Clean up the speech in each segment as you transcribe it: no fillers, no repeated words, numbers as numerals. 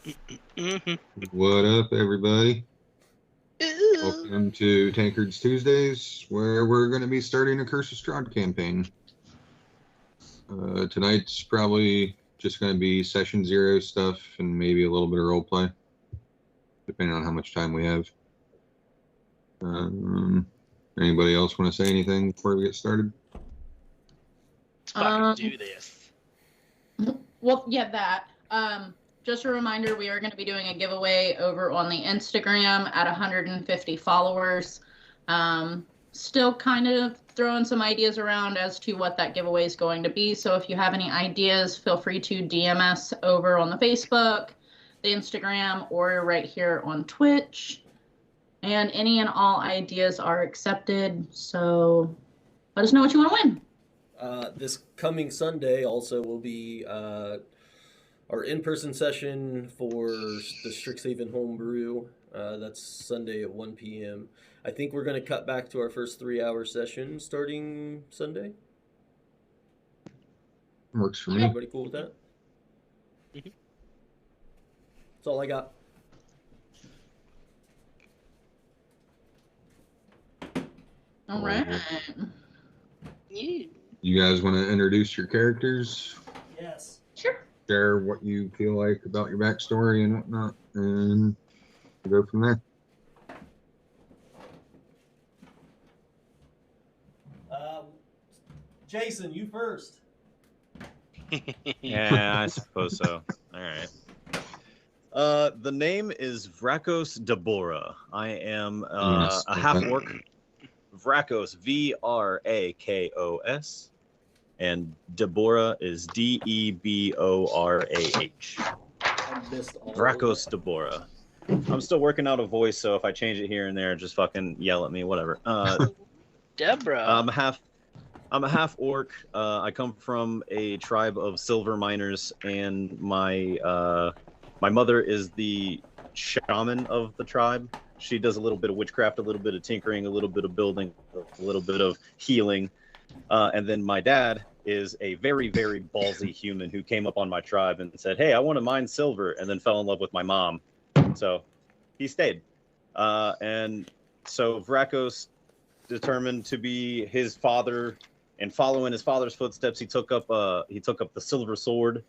Mhm. What up, everybody? Ooh. Welcome to Tankards Tuesdays, where we're going to be starting a Curse of Strahd campaign. Tonight's probably just going to be session 0 stuff and maybe a little bit of roleplay, depending on how much time we have. Anybody else want to say anything before we get started? Let's fucking do this. Well, yeah, that. Just a reminder, we are going to be doing a giveaway over on the Instagram at 150 followers. Still kind of throwing some ideas around as to what that giveaway is going to be. So if you have any ideas, feel free to DM us over on the Facebook, the Instagram, or right here on Twitch. And any and all ideas are accepted. So let us know what you want to win. This coming Sunday also will be our in-person session for the Strixhaven Homebrew. That's Sunday at 1 p.m. I think we're going to cut back to our first 3-hour session starting Sunday. Works for me. Everybody cool with that? Mhm. That's all I got. All right. Yeah. You guys want to introduce your characters? Yes. Sure. Share what you feel like about your backstory and whatnot, and we'll go from there. Jason, you first. Yeah, I suppose so. All right. The name is Vrakos Deborah. I am Yes. a half-orc. Vrakos, Vrakos, and Deborah is Deborah. I missed all Vrakos Deborah. I'm still working out a voice, so if I change it here and there, just fucking yell at me, whatever. Deborah. I'm a half orc. I come from a tribe of silver miners, and my mother is the shaman of the tribe. She does a little bit of witchcraft, a little bit of tinkering, a little bit of building, a little bit of healing. And then my dad is a very, very ballsy human who came up on my tribe and said, "Hey, I want to mine silver," and then fell in love with my mom. So he stayed. And so Vrakos determined to be his father, and following his father's footsteps, he took up the silver sword,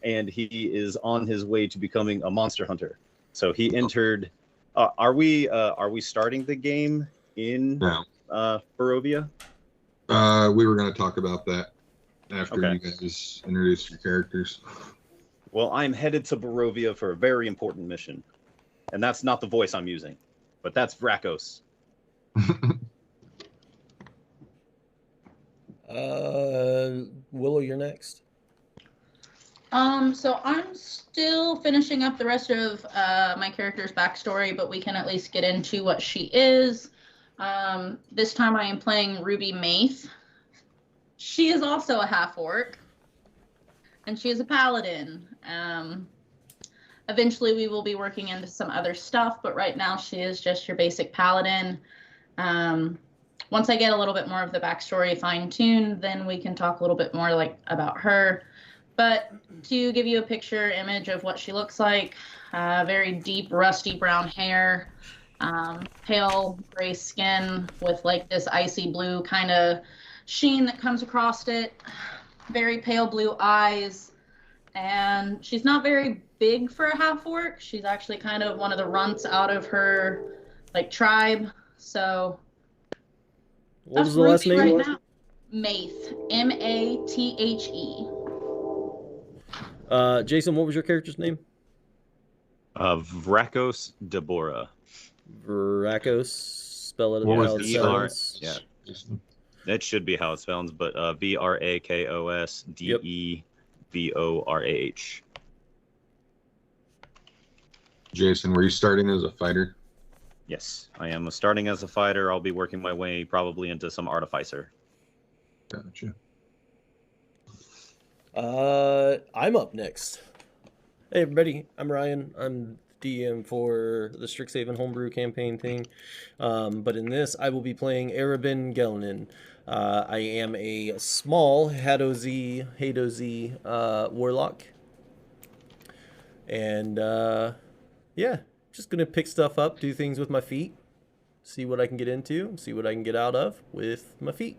and he is on his way to becoming a monster hunter. So he entered. Are we starting the game in Barovia? We were going to talk about that after Okay. you guys introduce your characters. Well, I'm headed to Barovia for a very important mission, and that's not the voice I'm using, but that's Vrakos. Willow, you're next. So I'm still finishing up the rest of my character's backstory, but we can at least get into what she is. This time I am playing Ruby Maith. She is also a half-orc, and she is a paladin. Eventually we will be working into some other stuff, but right now she is just your basic paladin. Once I get a little bit more of the backstory fine-tuned, then we can talk a little bit more about her. But to give you a picture image of what she looks like, very deep, rusty brown hair, pale gray skin with this icy blue kind of sheen that comes across it, very pale blue eyes, and she's not very big for a half-orc. She's actually kind of one of the runts out of her tribe. So What was the last name? Right now. Maith, M-A-T-H-E. Jason, what was your character's name? Vrakos Deborah. Vrakos, spell it What how was it the sounds. Yeah. That should be how it sounds, but Vrakos Deborah. Jason, were you starting as a fighter? Yes, I am starting as a fighter. I'll be working my way probably into some artificer. Gotcha. I'm up next. Hey everybody, I'm Ryan. I'm DM for the Strixhaven Homebrew campaign thing. But in this, I will be playing Arabin Gelnin. I am a small Hadozi warlock. And yeah, just gonna pick stuff up, do things with my feet, see what I can get into, see what I can get out of with my feet.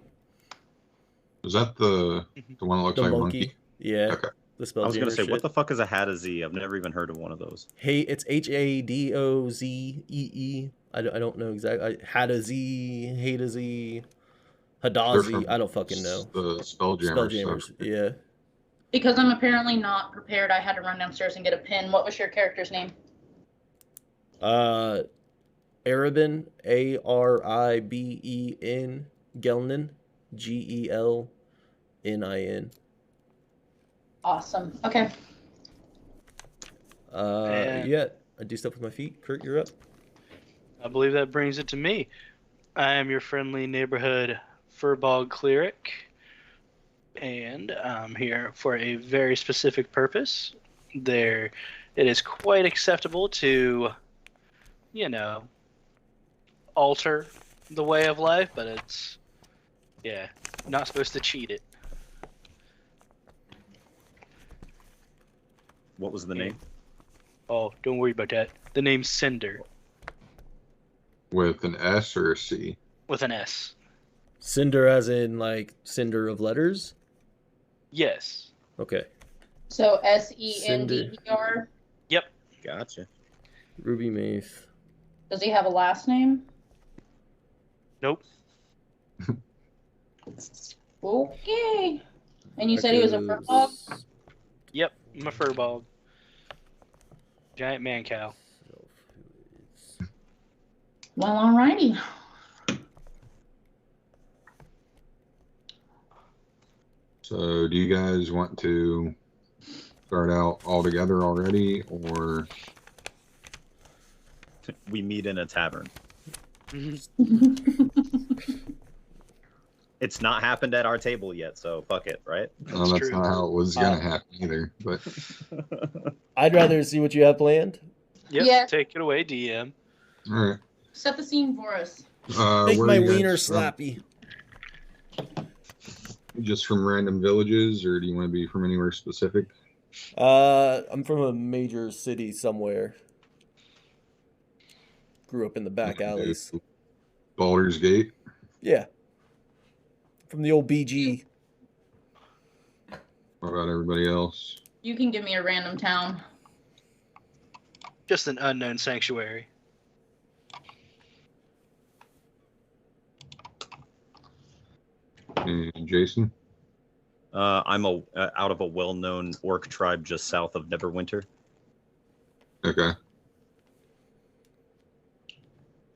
Is that the one that looks The like a monkey. monkey? Yeah. Okay. The I was gonna Spelljammer say, shit. what the fuck is a Hadozee? I've never even heard of one of those. Hey, it's Hadozee. I don't know exactly. Hadozee, They're Hadazi. from I don't fucking know. The Spelljammer stuff. Yeah. Because I'm apparently not prepared, I had to run downstairs and get a pen. What was your character's name? Arabin, Ariben, Gelnin, Gelnin. Awesome. Okay. And- Yeah, I do stuff with my feet. Kurt, you're up. I believe that brings it to me. I am your friendly neighborhood Furbog cleric, and I'm here for a very specific purpose. It is quite acceptable to, alter the way of life, but it's, not supposed to cheat it. What was the name? Oh, don't worry about that. The name's Cinder, With an S or a C? with an S. Cinder as in like cinder of letters? Yes. Okay. So Sender. Yep. Gotcha. Ruby Maith. Does he have a last name? Nope. Okay. And you said he was a Furbog? Yep. I'm a Furbog. Giant man cow. Well, alrighty. So do you guys want to start out all together already, or We meet in a tavern. It's not happened at our table yet, so fuck it, right? well, that's true. not how it was gonna happen either. But I'd rather see what you have planned. Yep. Yeah. Take it away, DM. all right. Set the scene for us. Make Where my are you guys wiener from? slappy. Just from random villages, or do you want to be from anywhere specific? I'm from a major city somewhere. Grew up in the back alleys. Baldur's Gate. Yeah. From the old BG. What about everybody else? You can give me a random town. Just an unknown sanctuary. And Jason? I'm out of a well-known orc tribe just south of Neverwinter. Okay.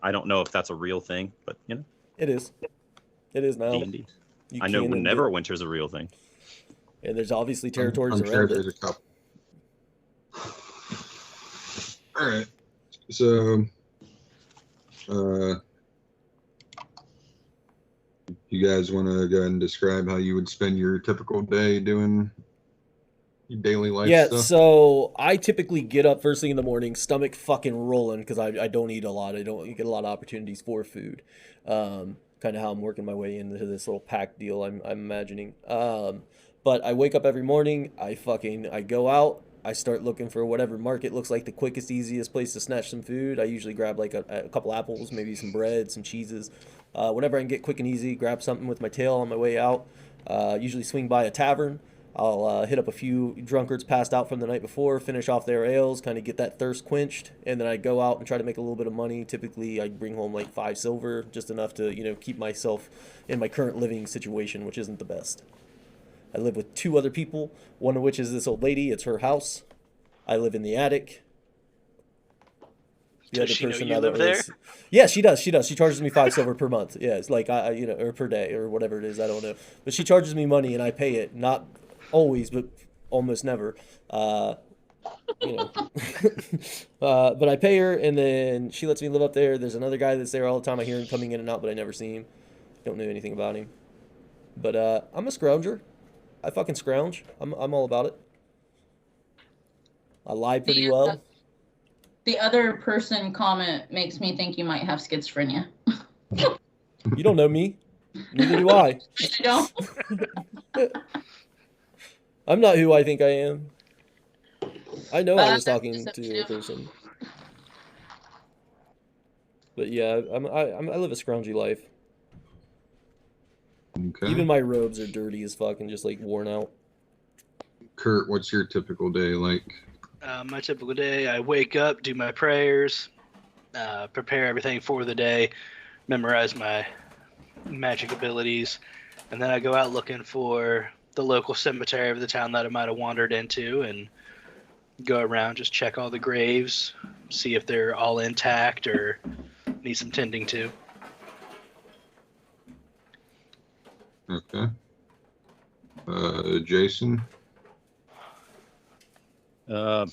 I don't know if that's a real thing, but It is. It is now. D&D. You I know can and Neverwinter's a real thing. And there's obviously territories I'm around sure it. there's a couple. All right. So, you guys want to go ahead and describe how you would spend your typical day doing your daily life Yeah, stuff? so I typically get up first thing in the morning, stomach fucking rolling because I don't eat a lot. I don't get a lot of opportunities for food. Kind of how I'm working my way into this little pack deal. I'm imagining. But I wake up every morning. I go out. I start looking for whatever market looks like the quickest, easiest place to snatch some food. I usually grab like a couple apples, maybe some bread, some cheeses. Whenever I can get quick and easy, grab something with my tail on my way out. Usually swing by a tavern. I'll hit up a few drunkards passed out from the night before, finish off their ales, kind of get that thirst quenched, and then I go out and try to make a little bit of money. Typically, I bring home like 5 silver, just enough to, keep myself in my current living situation, which isn't the best. I live with 2 other people, one of which is this old lady. It's her house. I live in the attic. Does she know you live there? Yeah, she does. She charges me 5 silver per month. Yeah, it's like or per day or whatever it is. I don't know, but she charges me money and I pay it. Not always, but almost never. But I pay her, and then she lets me live up there. There's another guy that's there all the time. I hear him coming in and out, but I never see him. Don't know anything about him. But I'm a scrounger. I fucking scrounge. I'm all about it. I lie pretty well. The other person comment makes me think you might have schizophrenia. You don't know me. Neither do I. I don't. I'm not who I think I am. I know I was That's talking to a deceptive. person. But yeah, I live a scroungy life. Okay. Even my robes are dirty as fuck and just like worn out. Kurt, what's your typical day like? My typical day, I wake up, do my prayers, prepare everything for the day, memorize my magic abilities, and then I go out looking for the local cemetery of the town that I might have wandered into and go around, just check all the graves, see if they're all intact or need some tending to. Okay. Jason? I'm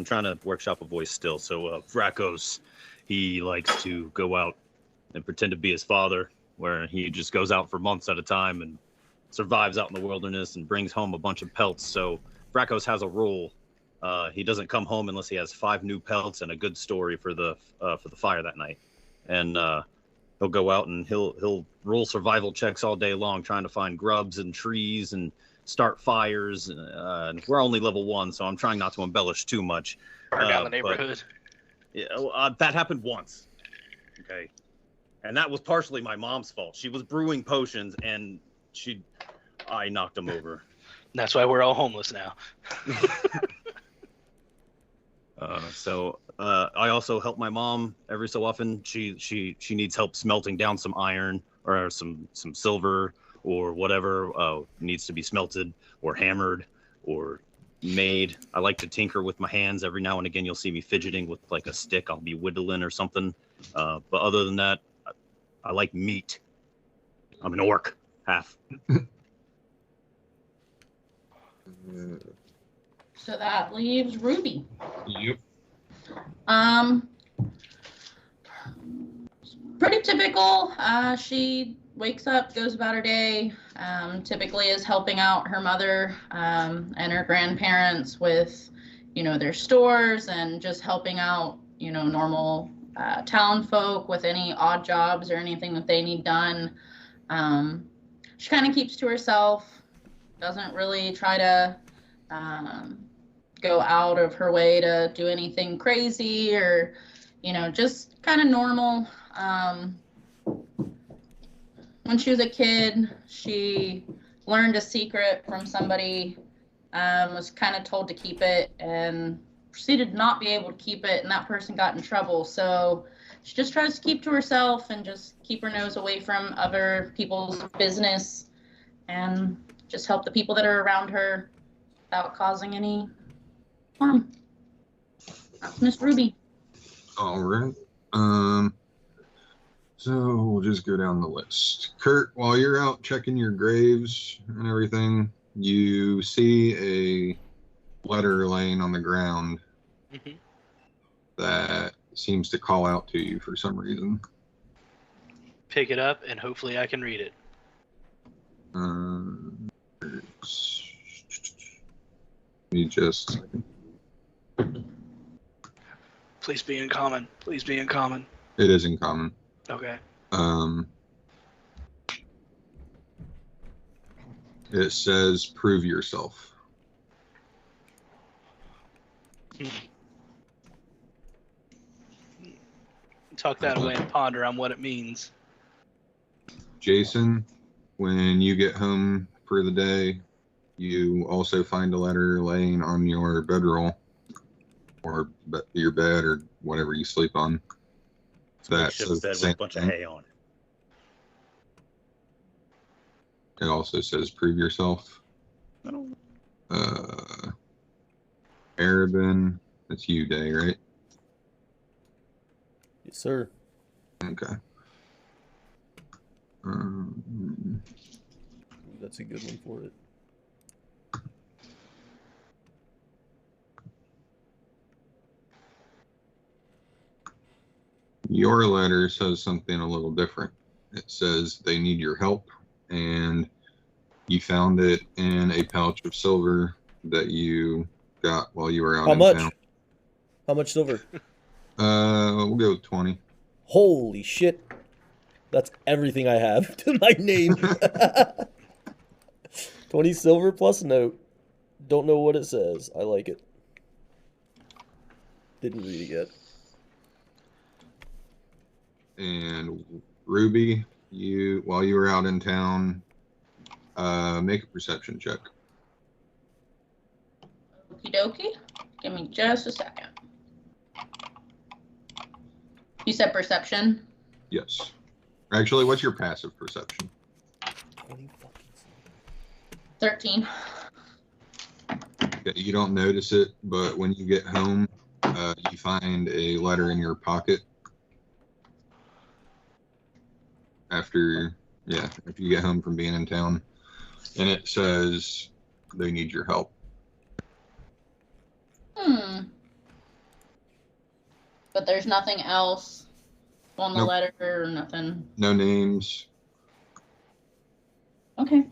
trying to workshop a voice still. So Vrakos, he likes to go out and pretend to be his father, where he just goes out for months at a time and survives out in the wilderness and brings home a bunch of pelts. So Vrakos has a rule. He doesn't come home unless he has 5 new pelts and a good story for the fire that night. And he'll go out and he'll roll survival checks all day long, trying to find grubs and trees and start fires. And we're only level 1, so I'm trying not to embellish too much. Burn down the neighborhood. That happened once. Okay. And that was partially my mom's fault. She was brewing potions and I knocked them over. That's why we're all homeless now. I also help my mom every so often. She needs help smelting down some iron or some silver or whatever needs to be smelted or hammered or made. I like to tinker with my hands. Every now and again, you'll see me fidgeting with like a stick. I'll be whittling or something. But other than that, I like meat. I'm an orc, half. So that leaves Ruby. Yep. Pretty typical. She wakes up, goes about her day, typically is helping out her mother and her grandparents with, their stores and just helping out, normal town folk with any odd jobs or anything that they need done. She kind of keeps to herself, doesn't really try to go out of her way to do anything crazy or, just kind of normal. When she was a kid, she learned a secret from somebody, was kind of told to keep it and proceeded to not be able to keep it, and that person got in trouble. So she just tries to keep to herself and just keep her nose away from other people's business and just help the people that are around her without causing any harm. That's Miss Ruby. All right. So we'll just go down the list. Kurt, while you're out checking your graves and everything, you see a letter laying on the ground that seems to call out to you for some reason. Pick it up and hopefully I can read it. Let me just... Please be in common. Please be in common. It is in common. Okay. It says, prove yourself. Talk that away and ponder on what it means. Jason, when you get home for the day, you also find a letter laying on your bedroll or your bed or whatever you sleep on. That says bed with a bunch of hay on it. It also says prove yourself. Arabin, that's you, Day, right? Yes, sir. Okay. That's a good one for it. Your letter says something a little different. It says they need your help, and you found it in a pouch of silver that you got while you were out in town. How much silver? We'll go with 20. Holy shit. That's everything I have to my name. 20 silver plus note. Don't know what it says. I like it. Didn't read it yet. And Ruby, while you were out in town, make a perception check. Okie dokie. Give me just a second. You said perception? Yes. Actually, what's your passive perception? 13. Okay, you don't notice it, but when you get home, you find a letter in your pocket. After you get home from being in town, and it says they need your help. But there's nothing else on the Nope. letter or nothing. No names. Okay.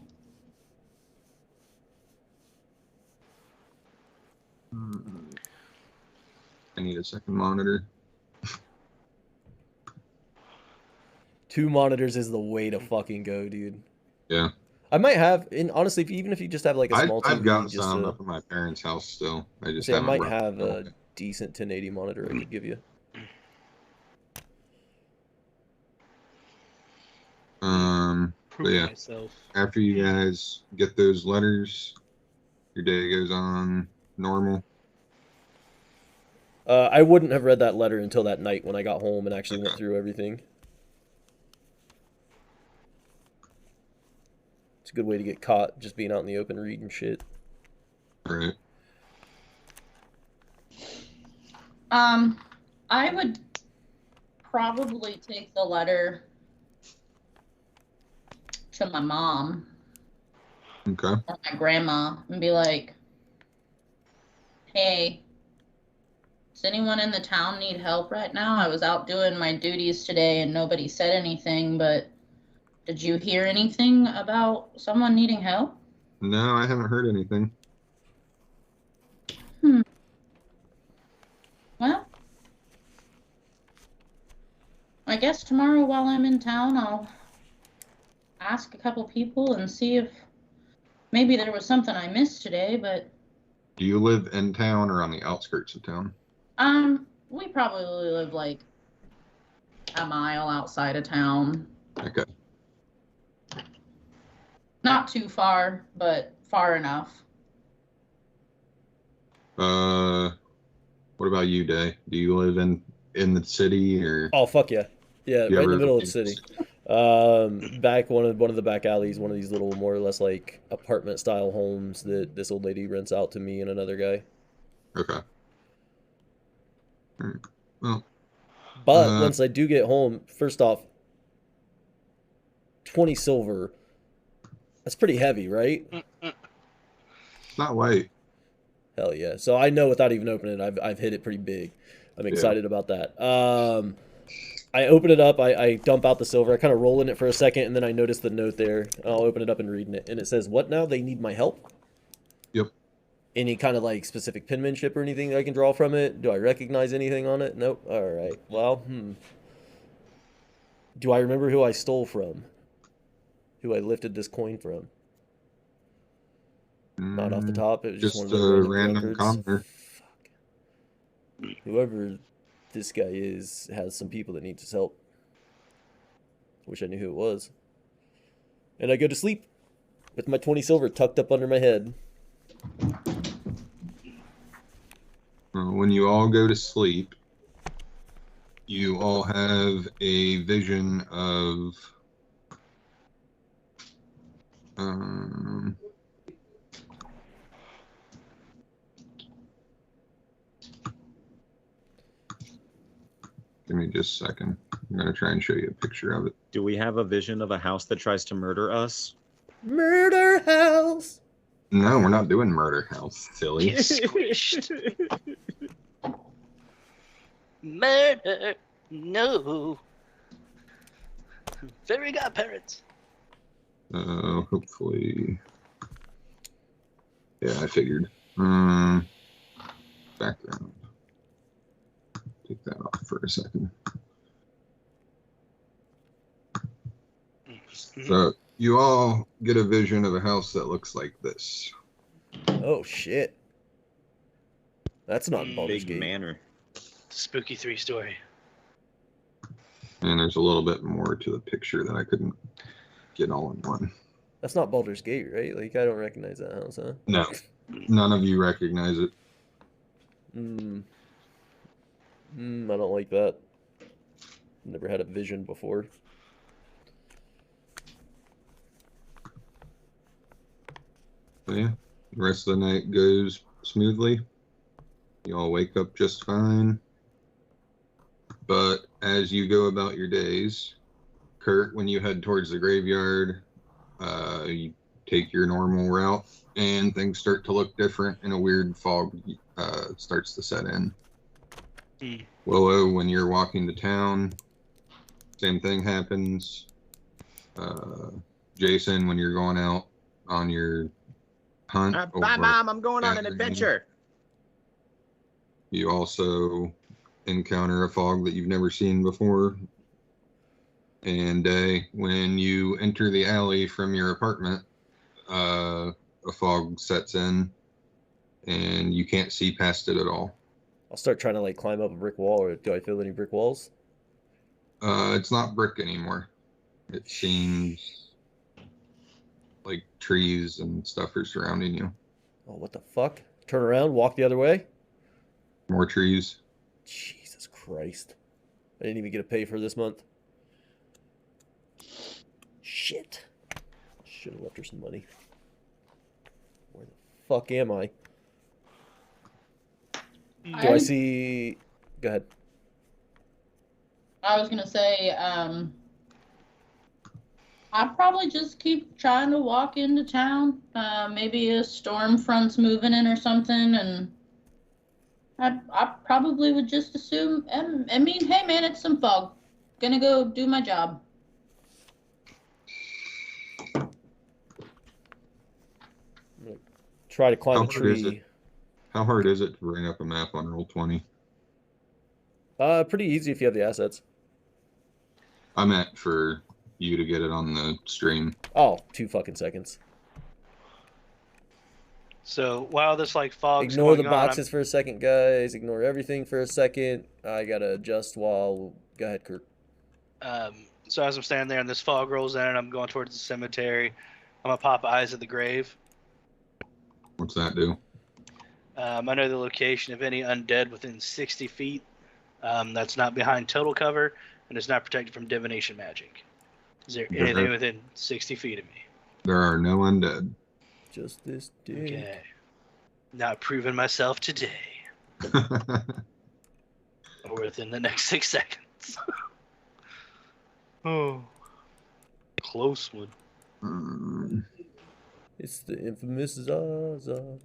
I need a second monitor. 2 monitors is the way to fucking go, dude. Yeah. I might have, and honestly, even if you just have like a small I've TV, got just some to, up at my parents' house still. I just say, I haven't might brought have it a over. decent 1080 monitor I could give you. But yeah, myself. after you guys get those letters, your day goes on normal. I wouldn't have read that letter until that night when I got home and actually went Okay. through everything. It's a good way to get caught, just being out in the open reading shit. Right. I would probably take the letter to my mom Okay. or my grandma and be like, hey, does anyone in the town need help right now? I was out doing my duties today and nobody said anything, but did you hear anything about someone needing help? No, I haven't heard anything. Well, I guess tomorrow while I'm in town, I'll ask a couple people and see if maybe there was something I missed today, but Do you live in town or on the outskirts of town? we probably live like a mile outside of town. Okay. Not too far, but far enough. What about you, Day? Do you live in the city or Oh fuck yeah, yeah, you right in the ever middle of the city. Back one of the back alleys, one of these little more or less like apartment style homes that this old lady rents out to me and another guy. Okay. All right. Well, But once I do get home, first off, 20 silver. That's pretty heavy, right? it's not light. Hell yeah. So I know without even opening it, I've hit it pretty big. I'm excited about that. I open it up, I dump out the silver, I kind of roll in it for a second, and then I notice the note there. I'll open it up and reading it. And it says, what now? They need my help? Yep. Any kind of like specific penmanship or anything I can draw from it? Do I recognize anything on it? Nope. Alright. Well, Do I remember who I stole from? Who I lifted this coin from? Not off the top. It was just one of the a random random drunkards. commoner. Fuck. Whoever this guy is has some people that need his help. Wish I knew who it was. And I go to sleep with my 20 silver tucked up under my head. When you all go to sleep, you all have a vision of give me just a second. I'm going to try and show you a picture of it. Do we have a vision of a house that tries to murder us? Murder house! No, we're not doing Murder House, silly. Get squished. Murder. No. Fairy godparents. Hopefully. Yeah, I figured. Background. Take that off for a second. So you all get a vision of a house that looks like this. Oh shit. That's not in Baldur's Big Gate. manor. spooky 3 story. And there's a little bit more to the picture that I couldn't get all in one. That's not Baldur's Gate, right? Like, I don't recognize that house, huh? No, none of you recognize it. I don't like that. Never had a vision before. So yeah, the rest of the night goes smoothly. You all wake up just fine. But as you go about your days, Kurt, when you head towards the graveyard, you take your normal route, and things start to look different, and a weird fog starts to set in. Willow, when you're walking to town, same thing happens. Jason, when you're going out on your hunt. Bye, Mom. I'm going on an adventure. You also encounter a fog that you've never seen before. And when you enter the alley from your apartment, a fog sets in, and you can't see past it at all. I'll start trying to like climb up a brick wall, or do I feel any brick walls? It's not brick anymore. It seems like trees and stuff are surrounding you. Oh, what the fuck? Turn around, walk the other way? More trees. Jesus Christ. I didn't even get a pay for this month. Shit. Should have left her some money. Where the fuck am I? Do I see... Go ahead. I was going to say, I'd probably just keep trying to walk into town. Maybe a storm front's moving in or something, and I probably would just assume, I mean, hey man, it's some fog. Gonna go do my job. Try to climb a tree. How hard is it to bring up a map on Roll20? Pretty easy if you have the assets. I meant for you to get it on the stream. Oh, 2 fucking seconds. So while this like fog's Ignore going the on, boxes for a second, guys. Ignore everything for a second. I gotta adjust while... Go ahead, Kurt. So as I'm standing there and this fog rolls in and I'm going towards the cemetery, I'm gonna pop Eyes of the Grave. What's that do? I know the location of any undead within 60 feet that's not behind total cover and is not protected from divination magic. Is there anything within 60 feet of me? There are no undead. Just this dude. Okay. Not proving myself today. Or within the next 6 seconds. Oh. Close one. It's the infamous Zaza.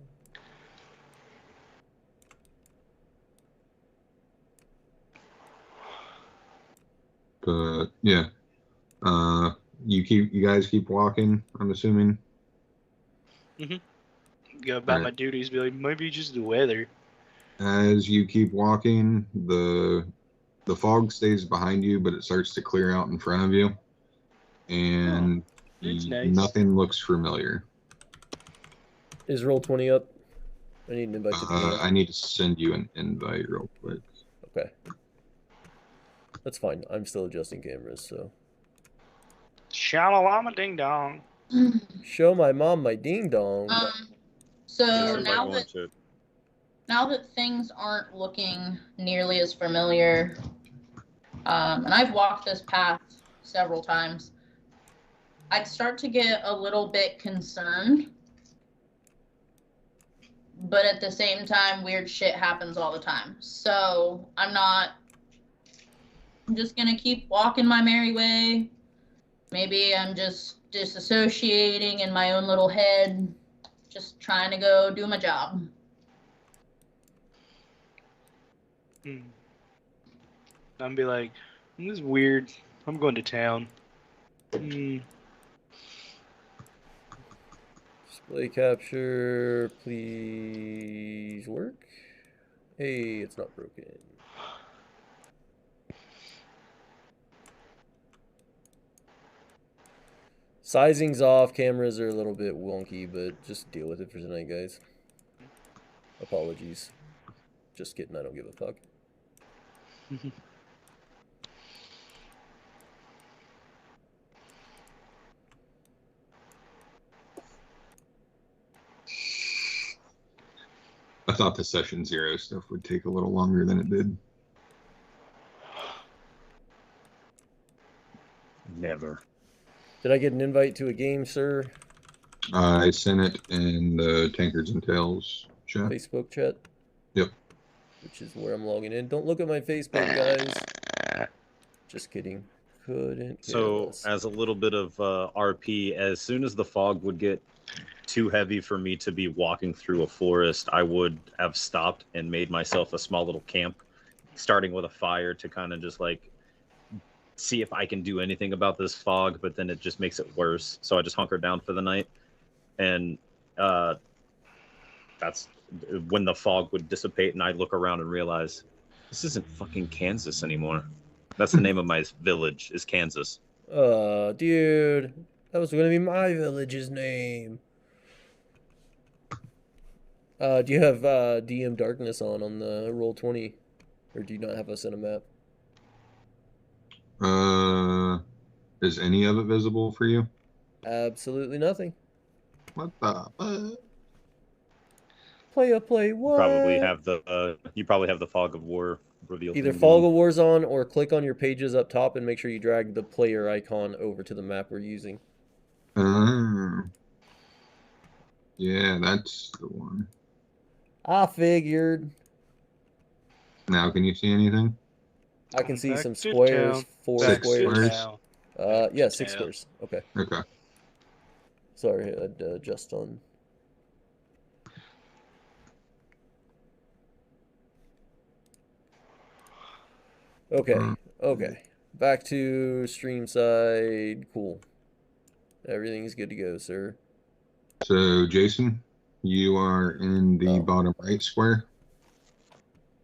But yeah, you guys keep walking, I'm assuming. Go about my duties, be like, maybe just the weather. As you keep walking, the fog stays behind you, but it starts to clear out in front of you, and It's nice. nothing looks familiar. Is Roll20 up? I need an invite to the I need to send you an invite real quick. Okay. That's fine. I'm still adjusting cameras, so. Shalalama ding dong. Show my mom my ding dong. So now that things aren't looking nearly as familiar, and I've walked this path several times, I'd start to get a little bit concerned. But at the same time, weird shit happens all the time. So I'm just going to keep walking my merry way. Maybe I'm just disassociating in my own little head, just trying to go do my job. I'm be like, this is weird. I'm going to town. Display capture, please work. Hey, it's not broken. Sizing's off, cameras are a little bit wonky, but just deal with it for tonight, guys. Apologies. Just kidding, I don't give a fuck. I thought the session 0 stuff would take a little longer than it did. Never. Did I get an invite to a game, sir? I sent it in the Tankardsandtales chat. Facebook chat? Yep. Which is where I'm logging in. Don't look at my Facebook, guys. Just kidding. Couldn't care So, less. as a little bit of RP, as soon as the fog would get too heavy for me to be walking through a forest, I would have stopped and made myself a small little camp, starting with a fire to kind of just like see if I can do anything about this fog, but then it just makes it worse. So I just hunkered down for the night, and that's when the fog would dissipate, and I'd look around and realize this isn't fucking Kansas anymore. That's the name of my village, is Kansas. Dude, that was gonna be my village's name. Do you have DM Darkness on the Roll20, or do you not have us in a map? Is any of it visible for you? Absolutely nothing. What the fuck? Play what? Probably have the you probably have the fog of war reveal. Either thing Fog going. of War's on, or click on your pages up top and make sure you drag the player icon over to the map we're using. Yeah, that's the one. I figured. Now, can you see anything? I can see Back some to squares, town. 4 Back to squares. town. Yeah, 6 squares. Okay. Okay. Sorry, I'd adjust on. Okay, okay. Back to stream side. Cool. Everything's good to go, sir. So, Jason, you are in the bottom right square.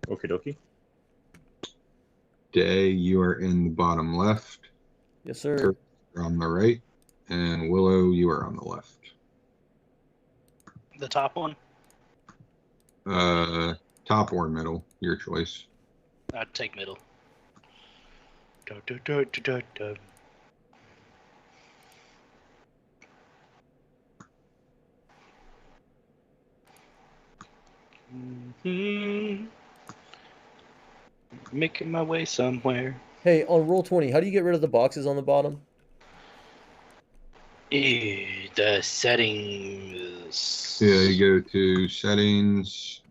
Okie dokie. Day, you are in the bottom left. Yes, sir. Kirk, you're on the right. And Willow, you are on the left. The top one? Top or middle, your choice. I'd take middle. Da, da, da, da, da, da. Making my way somewhere. Hey, on Roll20, how do you get rid of the boxes on the bottom? The settings. Yeah, you go to settings,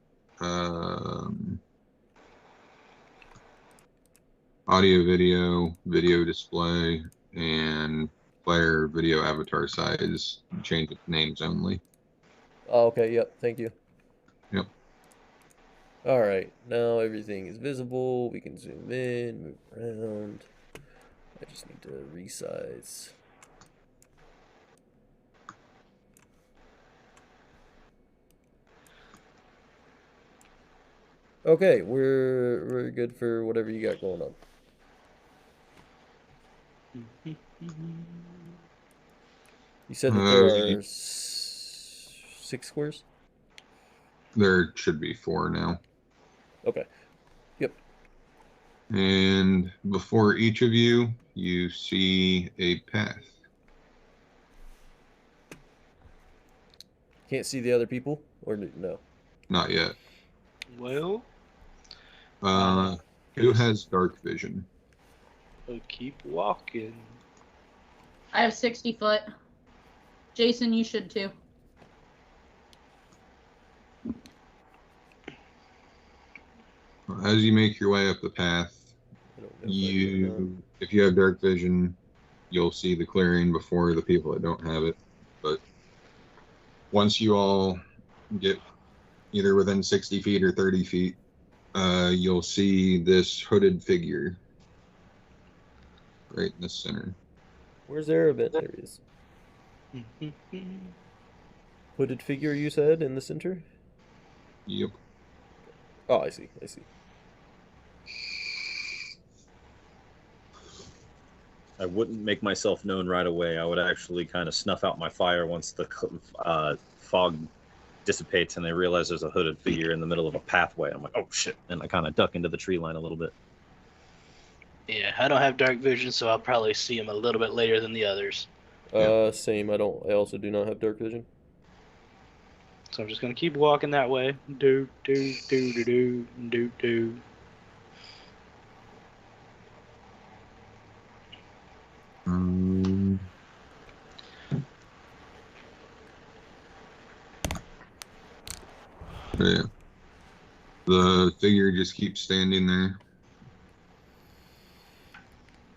audio, video display, and player video avatar size. Change it to names only. Oh, okay, yep, thank you. Yep. Alright, now everything is visible. We can zoom in, move around. I just need to resize. Okay, we're good for whatever you got going on. You said that there are 6 squares? There should be 4 now. Okay. Yep. And before each of you, you see a path. Can't see the other people? Or no? Not yet. Well, Who has dark vision? I'll keep walking. I have 60 foot. Jason, you should too. As you make your way up the path, I don't know if I do or not. if you have dark vision, you'll see the clearing before the people that don't have it. But once you all get either within 60 feet or 30 feet, you'll see this hooded figure right in the center. Where's Arabet? There he is. Hooded figure, you said, in the center? Yep. Oh, I see. I wouldn't make myself known right away. I would actually kind of snuff out my fire once the fog dissipates and I realize there's a hooded figure in the middle of a pathway. I'm like, oh shit. And I kind of duck into the tree line a little bit. Yeah, I don't have dark vision, so I'll probably see him a little bit later than the others. Same. I also do not have dark vision. So I'm just gonna keep walking that way. Do do do do do do do. Yeah. The figure just keeps standing there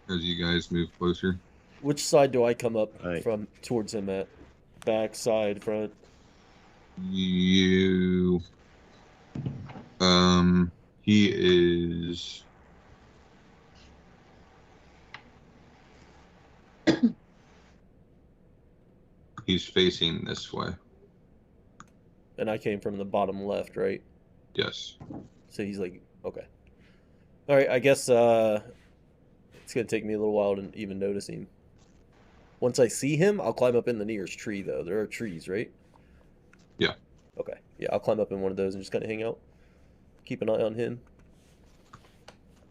as you guys move closer. Which side do I come up Right. from towards him at? Back, side, front? You, he is. He's facing this way. And I came from the bottom left, right? Yes. So he's like, okay. All right, I guess it's going to take me a little while to even notice him. Once I see him, I'll climb up in the nearest tree, though. There are trees, right? Yeah. Okay. Yeah, I'll climb up in one of those and just kind of hang out. Keep an eye on him.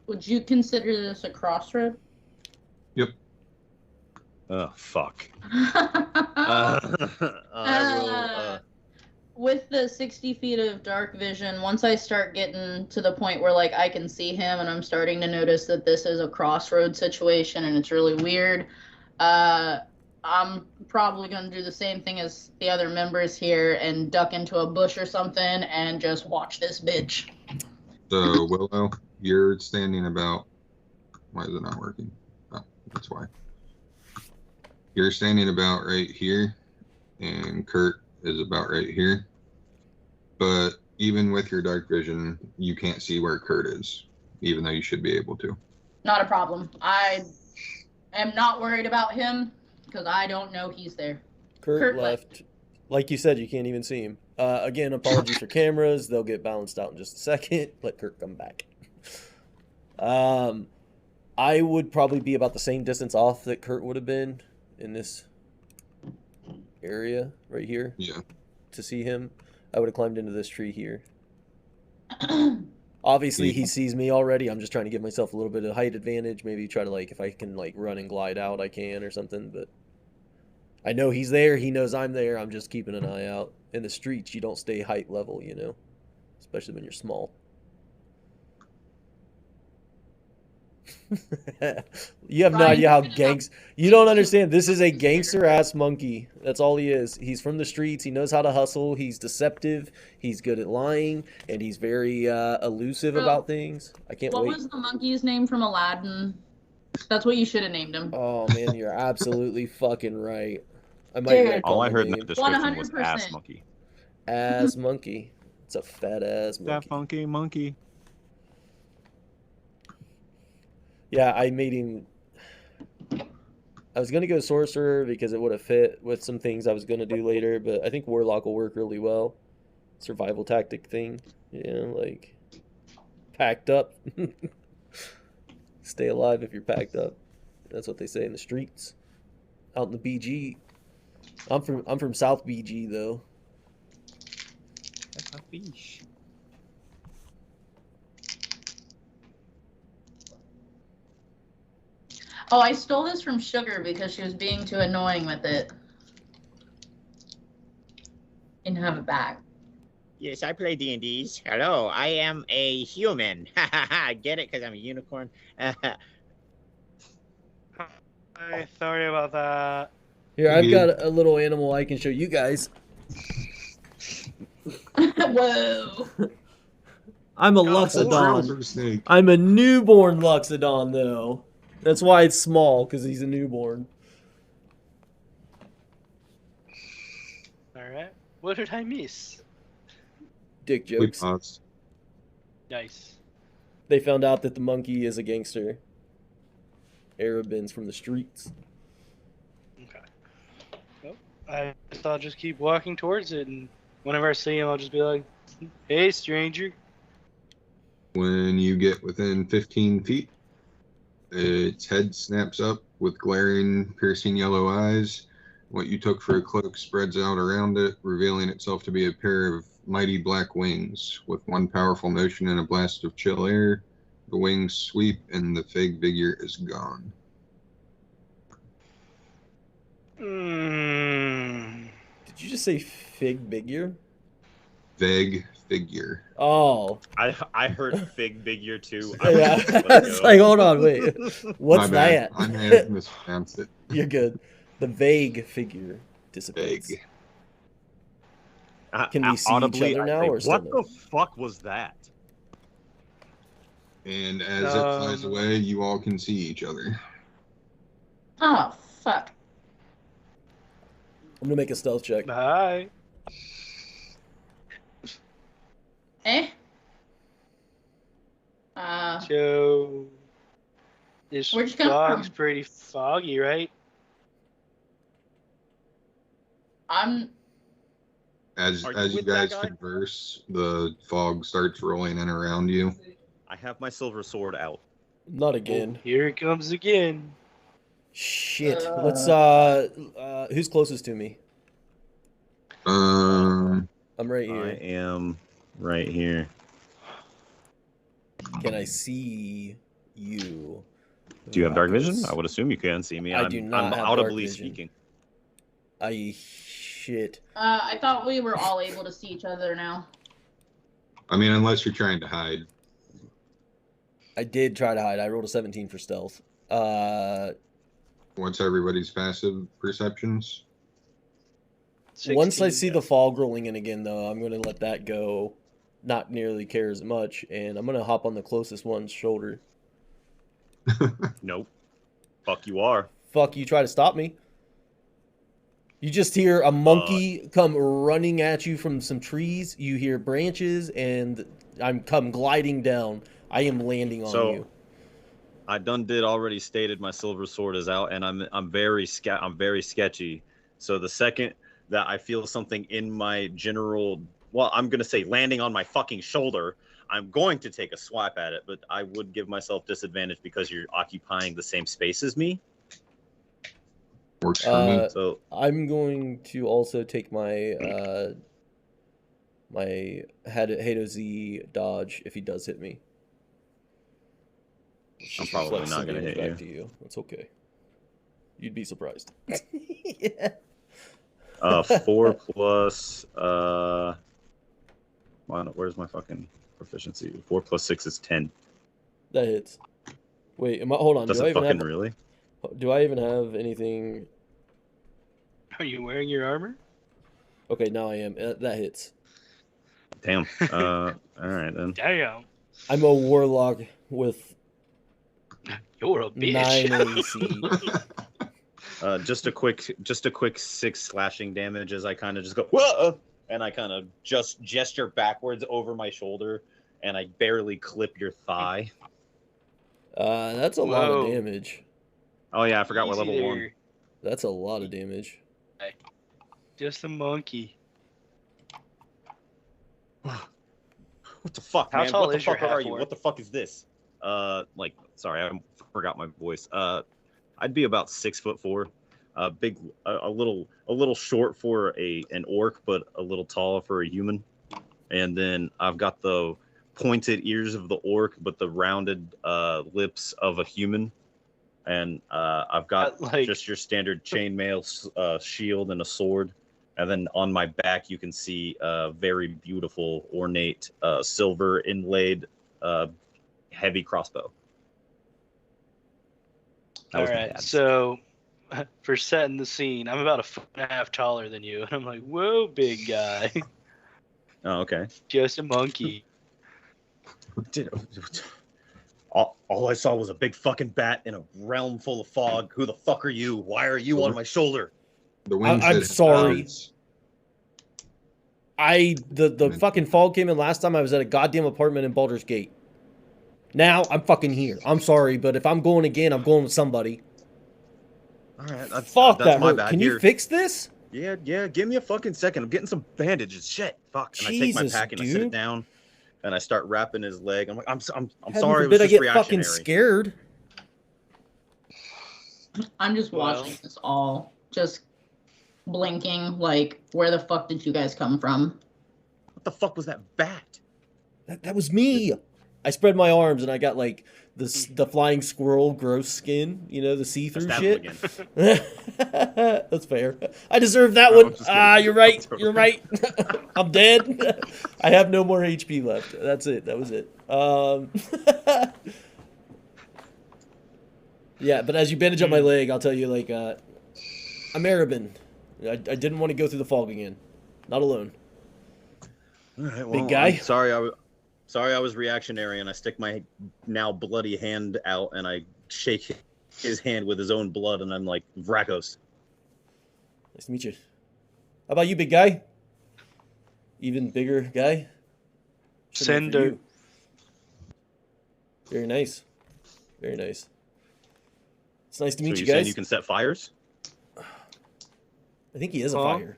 Would you consider this a crossroad? Yep. Oh, fuck. I will. With the 60 feet of dark vision, once I start getting to the point where like I can see him and I'm starting to notice that this is a crossroad situation and it's really weird, I'm probably going to do the same thing as the other members here and duck into a bush or something and just watch this bitch. So, Willow, you're standing about. Why is it not working? Oh, that's why. You're standing about right here, and Kurt is about right here. But even with your dark vision, you can't see where Kurt is, even though you should be able to. Not a problem. I am not worried about him because I don't know he's there. Kurt left. Like you said, you can't even see him. Again, apologies for cameras. They'll get balanced out in just a second. Let Kurt come back. I would probably be about the same distance off that Kurt would have been in this area right here. Yeah. To see him, I would have climbed into this tree here. Obviously, he sees me already. I'm just trying to give myself a little bit of height advantage. Maybe try to, like, if I can, like, run and glide out, I can or something. But I know he's there. He knows I'm there. I'm just keeping an eye out. In the streets, you don't stay height level, you know, especially when you're small. You have no idea how you don't understand. This is a gangster ass monkey. That's all he is. He's from the streets. He knows how to hustle. He's deceptive. He's good at lying, and he's very elusive about things. I can't wait. What was the monkey's name from Aladdin? That's what you should have named him. Oh man, you're absolutely fucking right. I might all I heard in the description 100%. was ass monkey. Ass monkey. It's a fat ass monkey. That funky monkey. Yeah, I made him. I was gonna go sorcerer because it would have fit with some things I was gonna do later, but I think warlock will work really well. Survival tactic thing, like packed up. Stay alive if you're packed up. That's what they say in the streets. Out in the BG. I'm from South BG though. That's a fish. Oh, I stole this from Sugar because she was being too annoying with it. And have it back. Yes, I play D&Ds. Hello, I am a human. I get it because I'm a unicorn. Hi, sorry about that. Here, I've got a little animal I can show you guys. Whoa. I'm a Luxodon. I'm a newborn Luxodon, though. That's why it's small, because he's a newborn. Alright. What did I miss? Dick jokes. Nice. They found out that the monkey is a gangster. Arabins from the streets. Okay. Well, I thought I'll just keep walking towards it, and whenever I see him, I'll just be like, hey, stranger. When you get within 15 feet, its head snaps up with glaring, piercing yellow eyes. What you took for a cloak spreads out around it, revealing itself to be a pair of mighty black wings. With one powerful motion and a blast of chill air, The wings sweep and the fig figure is gone. Did you just say fig figure? Vague figure. Oh. I heard fig figure too. Yeah. It's like, hold on, wait. What's My bad. that? I may have mispronounced it. You're good. The vague figure dissipates. Vague. Can we see each other now, or still what no? the fuck was that? And as it flies away, you all can see each other. Oh, fuck. I'm gonna make a stealth check. Hi. Eh? So, this Where'd you come fog's from? pretty foggy, right? I'm As Are you you with that guys guy? converse, the fog starts rolling in around you. I have my silver sword out. Not again. Oh, here it comes again. Shit. Let's who's closest to me? Um, I'm right I here. am right here. Can I see you? Do you have dark vision? Marcus? I would assume you can see me. I do not I'm have audibly dark vision. speaking. Shit. I thought we were all able to see each other now. I mean, unless you're trying to hide. I did try to hide. I rolled a 17 for stealth. What's everybody's passive perceptions? Once I 16. see the fog rolling in again, though, I'm going to let that go. Not nearly care as much, and I'm going to hop on the closest one's shoulder. Nope. Fuck you are. Fuck, you try to stop me. You just hear a monkey come running at you from some trees. You hear branches, and I'm come gliding down. I am landing on So- you. I done did already stated my silver sword is out, and I'm very sketchy. So the second that I feel something in my general, well, I'm gonna say landing on my fucking shoulder, I'm going to take a swipe at it, but I would give myself disadvantage because you're occupying the same space as me. Works for me. So I'm going to also take my my Hado Z dodge if he does hit me. I'm probably Reflects not some gonna damage hit back you. to you. That's okay. You'd be surprised. Yeah. 4 plus where's my fucking proficiency? 4 plus 6 is 10. That hits. Wait, hold on. Does Do I it even fucking have? really? Do I even have anything? Are you wearing your armor? Okay, now I am. That hits. Damn. All right then. Damn. I'm a warlock with You're a bitch. 9 AC. Just a quick 6 slashing damage as I kind of just go whoa, and I kind of just gesture backwards over my shoulder, and I barely clip your thigh. That's a lot of Whoa. damage. Oh yeah, I forgot we're Easy level 1. there. That's a lot of damage. Just a monkey. What the fuck, How man? tall What the is your fuck are you? half-orc? What the fuck is this? Sorry, I forgot my voice. I'd be about 6'4". Big, a little short for an orc, but a little tall for a human. And then I've got the pointed ears of the orc, but the rounded lips of a human. And I've got just your standard chainmail shield and a sword. And then on my back, you can see a very beautiful, ornate, silver inlaid, heavy crossbow. That All was my right, dad's. so for setting the scene, I'm about 1.5 feet taller than you, and I'm like, whoa, big guy. Oh, okay. Just a monkey. All I saw was a big fucking bat in a realm full of fog. Who the fuck are you? Why are you on my shoulder? The wings I'm hit sorry. us. The fucking fog came in last time I was at a goddamn apartment in Baldur's Gate. Now I'm fucking here. I'm sorry, but if I'm going again, I'm going with somebody. All right, Fuck, that's that my hurt. bad. Can Here. you fix this? Yeah. Give me a fucking second. I'm getting some bandages. Shit. Fuck. And I take my Jesus, pack and I sit it dude. down, and I start wrapping his leg. I'm like, I'm Heaven sorry. It forbid was I just get fucking reactionary. scared. I'm just watching this all, just blinking, like, where the fuck did you guys come from? What the fuck was that bat? That was me. I spread my arms and I got like the flying squirrel gross skin, you know, the see-through Stab shit. him again. That's fair. I deserve that No, one. I'm just kidding. You're right. You're right. I'm dead. I have no more HP left. That's it. That was it. Yeah, but as you bandage up my leg, I'll tell you, like, I'm Arabin. I didn't want to go through the fog again. Not alone. All right, well, Big guy? I'm sorry, I was reactionary, and I stick my now bloody hand out, and I shake his hand with his own blood, and I'm like, Vrakos. Nice to meet you. How about you, big guy? Even bigger guy? Shouldn't wait for Sender. you. Very nice. Very nice. It's nice to meet So you you're saying guys. you can set fires? I think he is a Huh? fire.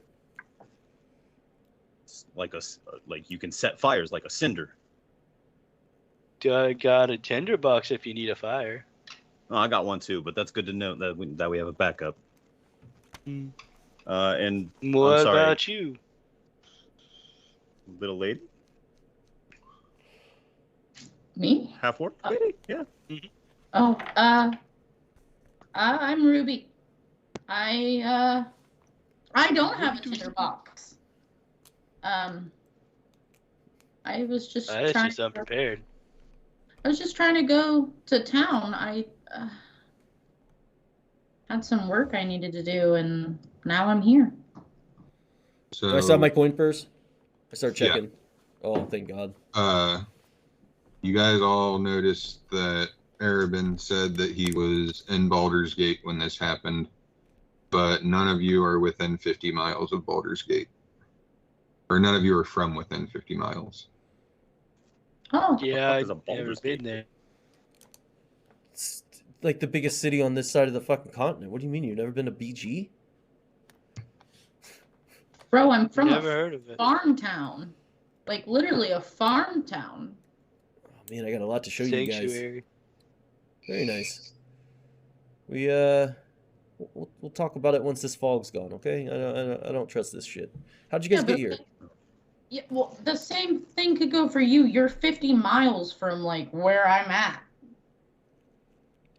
Like you can set fires like a cinder. I got a tinderbox if you need a fire. Oh, I got one too, but that's good to know that we have a backup. And What I'm sorry, about you? little lady, Me? half orc lady, yeah. Oh, I'm Ruby. I don't have a tinderbox. I was just That's trying. just unprepared. I was just trying to go to town. I had some work I needed to do, and now I'm here. So Do I saw my coin purse? I start Yeah. checking. Oh, thank God. you guys all noticed that Arabin said that he was in Baldur's Gate when this happened, but none of you are within 50 miles of Baldur's Gate. Or none of you are from within 50 miles. Oh, Yeah, is a I've never Baldur's been Gate? there. It's like the biggest city on this side of the fucking continent. What do you mean you've never been to BG? bro, I'm from Never a heard of it. farm town. Like literally a farm town. Oh, man, I got a lot to show you guys. Sanctuary. Very nice. We'll talk about it once this fog's gone, okay? I don't trust this shit. How'd you guys get here? Yeah, well, the same thing could go for you. You're 50 miles from like where I'm at.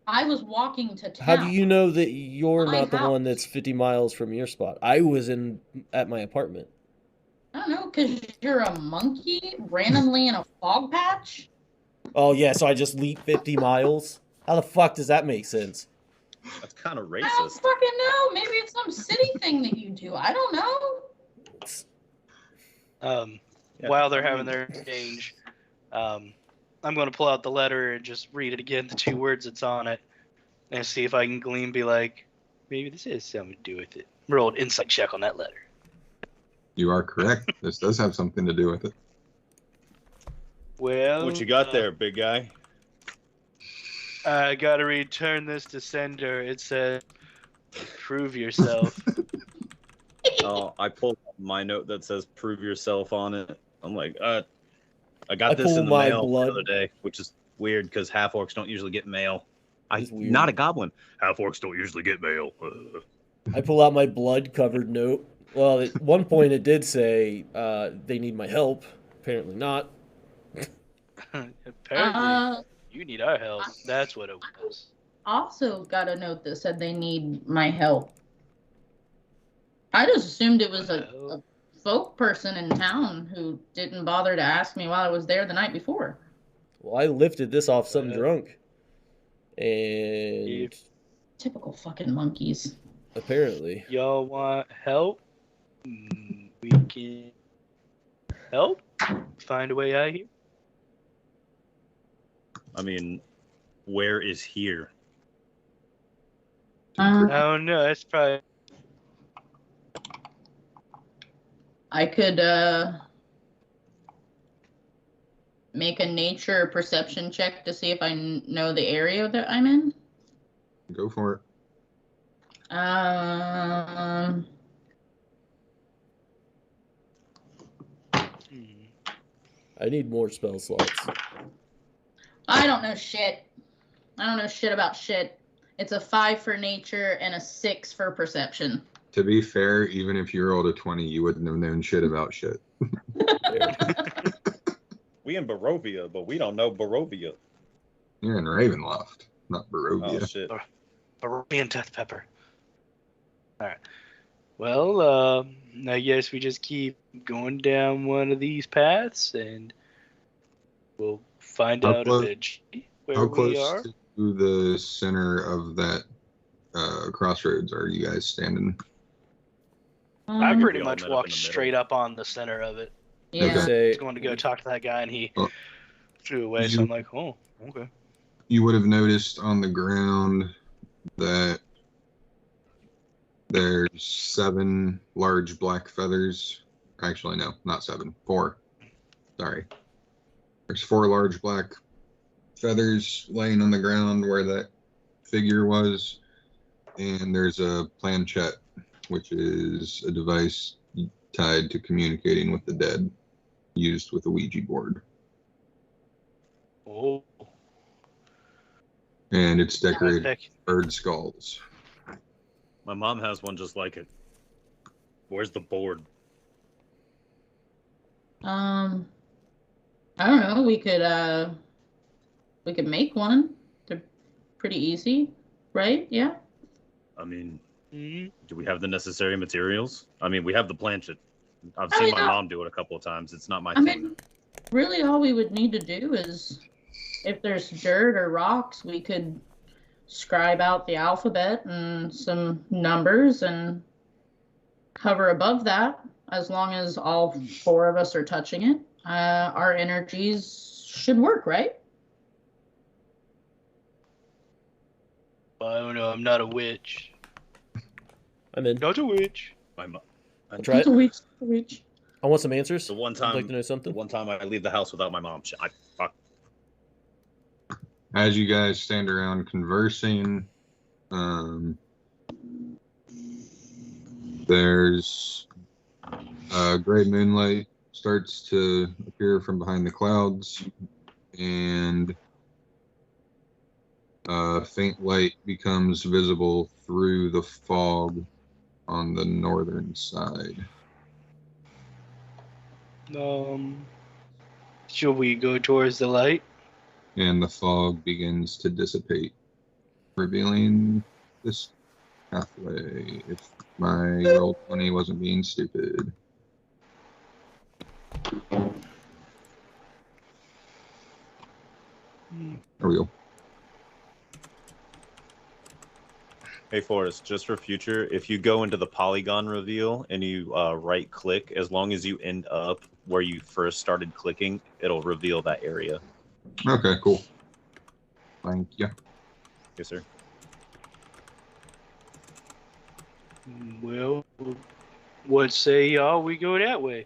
I was walking to town. How do you know that you're My not the house. one that's 50 miles from your spot? I was at my apartment. I don't know, because you're a monkey randomly in a fog patch? Oh yeah, so I just leap 50 miles? How the fuck does that make sense? That's kind of I don't racist. fucking know. Maybe it's some city thing that you do. I don't know. Yeah, While they're I having mean- their exchange, I'm going to pull out the letter and just read it again, the 2 words that's on it, and see if I can glean, be like, maybe this has something to do with it. Roll an insight check on that letter. You are correct. This does have something to do with it. Well, What you got there, big guy? I got to return this to sender. It says, prove yourself. Oh, I pulled my note that says "prove yourself" on it. I'm like, I got I this pull in the my mail blood. the other day, which is weird because half orcs don't usually get mail. It's weird. Not a goblin. Half orcs don't usually get mail. I pull out my blood-covered note. Well, at one point it did say they need my help. Apparently not. Apparently, you need our help. That's what it was. Also got a note that said they need my help. I just assumed it was a folk person in town who didn't bother to ask me while I was there the night before. Well, I lifted this off some Yeah. drunk. And If Typical fucking monkeys. apparently. y'all want help, we can help. Find a way out of here. I mean, where is here? I don't know. That's probably. I could make a nature perception check to see if I know the area that I'm in. Go for it. I need more spell slots. I don't know shit. I don't know shit about shit. It's a 5 for nature and a 6 for perception. To be fair, even if you rolled a 20, you wouldn't have known shit about shit. We in Barovia, but we don't know Barovia. You're in Ravenloft, not Barovia. Oh shit. Barovian death pepper. All right. Well, I guess we just keep going down one of these paths, and we'll find How out close- eventually where How we close are. to the center of that crossroads are you guys standing? I Um, pretty we all much met up in walked the middle. straight up on the center of it. yeah. Okay. I Say was going to go talk to that guy, and he Well, flew away. So you- I'm like, oh, okay. You would have noticed on the ground that there's 7 large black feathers. Actually, no, not 7, 4. Sorry. There's 4 large black feathers laying on the ground where that figure was. And there's a planchette, which is a device tied to communicating with the dead, used with a Ouija board. Oh, And it's decorated heck. with bird skulls. My mom has one just like it. Where's the board? I don't know. We could make one. They're pretty easy, right? Yeah. I mean, Mhm. do we have the necessary materials? I mean, we have the planchet. I've Oh, seen my yeah. mom do it a couple of times. It's not my I thing. mean, really, all we would need to do is, if there's dirt or rocks, we could scribe out the alphabet and some numbers and hover above that. As long as all 4 of us are touching it, our energies should work, right? I don't know. I'm not a witch. I'm in. Not a witch. My mom. I'll try it. Which I want some answers. The one I'd time, like to know the something. one time I leave the house without my mom. Fuck. As you guys stand around conversing, there's gray moonlight starts to appear from behind the clouds, and faint light becomes visible through the fog on the northern side. Should we go towards the light? And the fog begins to dissipate, revealing this pathway. If my roll 20 wasn't being stupid. There we go. Hey, Forrest, just for future, if you go into the polygon reveal and you right click, as long as you end up where you first started clicking, it'll reveal that area. Okay, cool. Thank you. Yes, sir. Well, what say y'all? We go that way.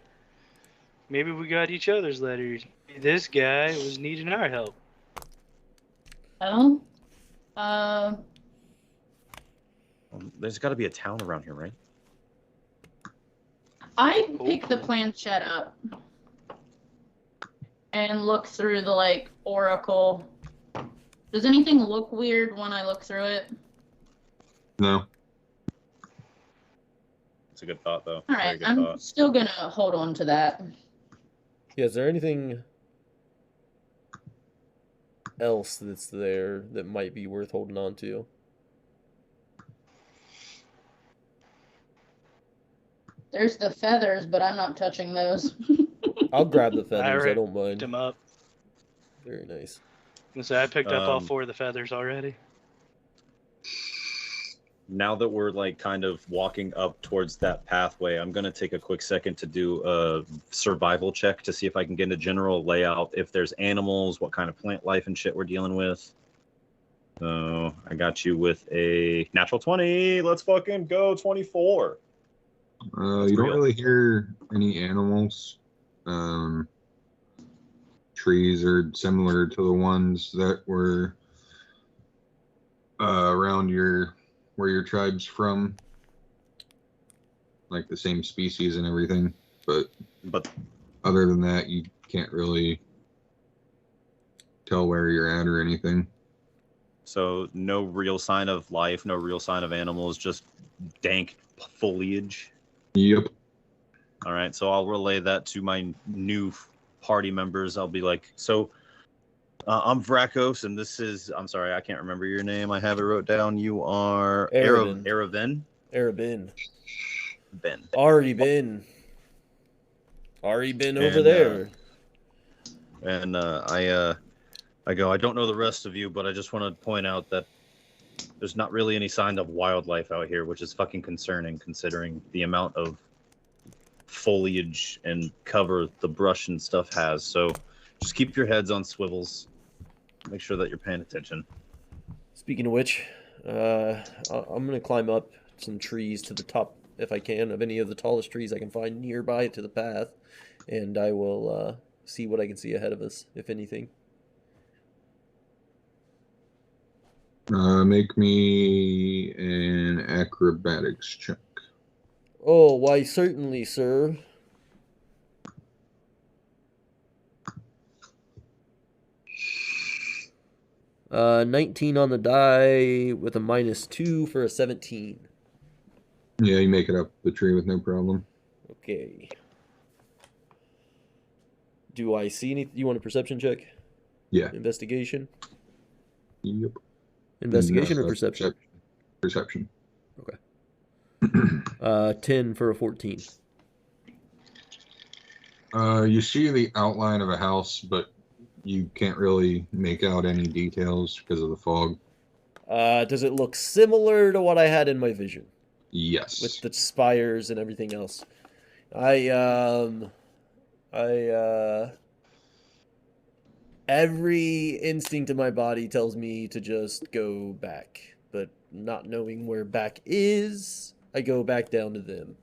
Maybe we got each other's letters. This guy was needing our help. Oh, There's got to be a town around here, right? I pick the planchette up and look through the like oracle. Does anything look weird when I look through it? No. It's a good thought, though. All Very right, good I'm thought. still gonna hold on to that. Yeah, is there anything else that's there that might be worth holding on to? There's the feathers, but I'm not touching those. I'll grab the feathers. I already don't Picked mind. him up. Very nice. So I picked up all Um, 4 of the feathers already. Now that we're like kind of walking up towards that pathway, I'm gonna take a quick second to do a survival check to see if I can get a general layout, if there's animals, what kind of plant life and shit we're dealing with. So I got you with a natural 20. Let's fucking go 24. You don't real. really hear any animals. Trees are similar to the ones that were around where your tribe's from, like the same species and everything. But But other than that, you can't really tell where you're at or anything. so no real sign of life, no real sign of animals, just dank foliage. Yep. All right, so I'll relay that to my new party members, I'll be like, so I'm Vrakos, and this is, I'm sorry, I can't remember your name. I have it wrote down. You are Arabin. Araven. Arabin. Ben. Already been over And, there. And I go, I don't know the rest of you, but I just want to point out that there's not really any sign of wildlife out here, which is fucking concerning considering the amount of foliage and cover the brush and stuff has. So just keep your heads on swivels. Make sure that you're paying attention. Speaking of which, I'm going to climb up some trees to the top, if I can, of any of the tallest trees I can find nearby to the path. And I will see what I can see ahead of us, if anything. Make me an acrobatics check. Oh, why, certainly, sir. $19 on the die with a -2 for a 17. Yeah, you make it up the tree with no problem. Okay. Do I see anything? You want a perception check? Yeah. Investigation? Yep. Investigation or perception? Perception. Okay. 10 for a 14. You see the outline of a house, but you can't really make out any details because of the fog. Does it look similar to what I had in my vision? Yes. With the spires and everything else. Every instinct in my body tells me to just go back, but not knowing where back is, I go back down to them.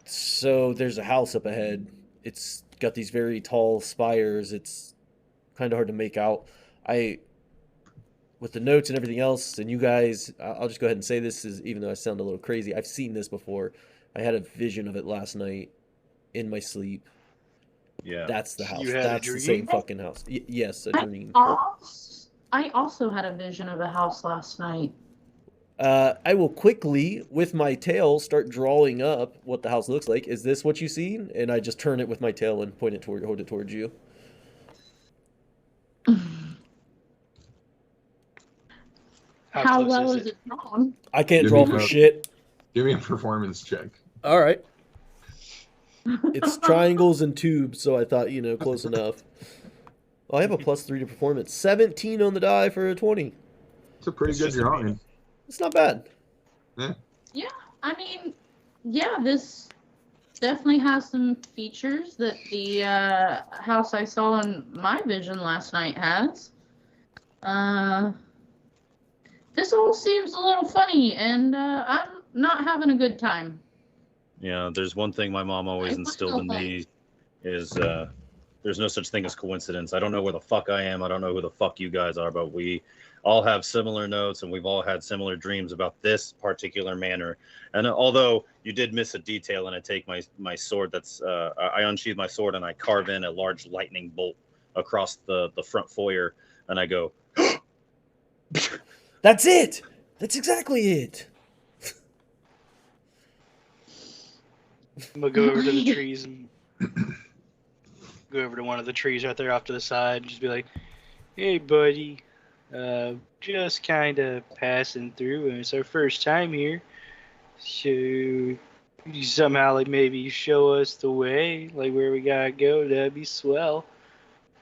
So there's a house up ahead. It's got these very tall spires. It's kind of hard to make out. With the notes and everything else, and you guys, I'll just go ahead and say this, is even though I sound a little crazy, I've seen this before. I had a vision of it last night in my sleep. Yeah. That's the house. You had a That's the dream? same fucking house. Yes, a dream. I also had a vision of a house last night. I will quickly, with my tail, start drawing up what the house looks like. Is this what you see? And I just turn it with my tail and hold it towards you. How well is it drawn? I can't Give draw me for a- shit. Give me a performance check. All right. It's triangles and tubes, so I thought, close enough. Oh, I have a +3 to performance. 17 on the die for a 20. It's a pretty good drawing. It's not bad. Yeah, I mean, yeah, this definitely has some features that the house I saw in my vision last night has. This all seems a little funny, and I'm not having a good time. Yeah, there's one thing my mom always instilled in me is there's no such thing as coincidence. I don't know where the fuck I am. I don't know who the fuck you guys are, but we all have similar notes and we've all had similar dreams about this particular manor. And although you did miss a detail, and I take my sword I unsheath my sword and I carve in a large lightning bolt across the front foyer, and I go, That's it! That's exactly it! I'm gonna go over to the trees and go over to one of the trees right there off to the side and just be like, "Hey, buddy, just kind of passing through, and it's our first time here. So you somehow maybe show us the way, like where we gotta go. That'd be swell.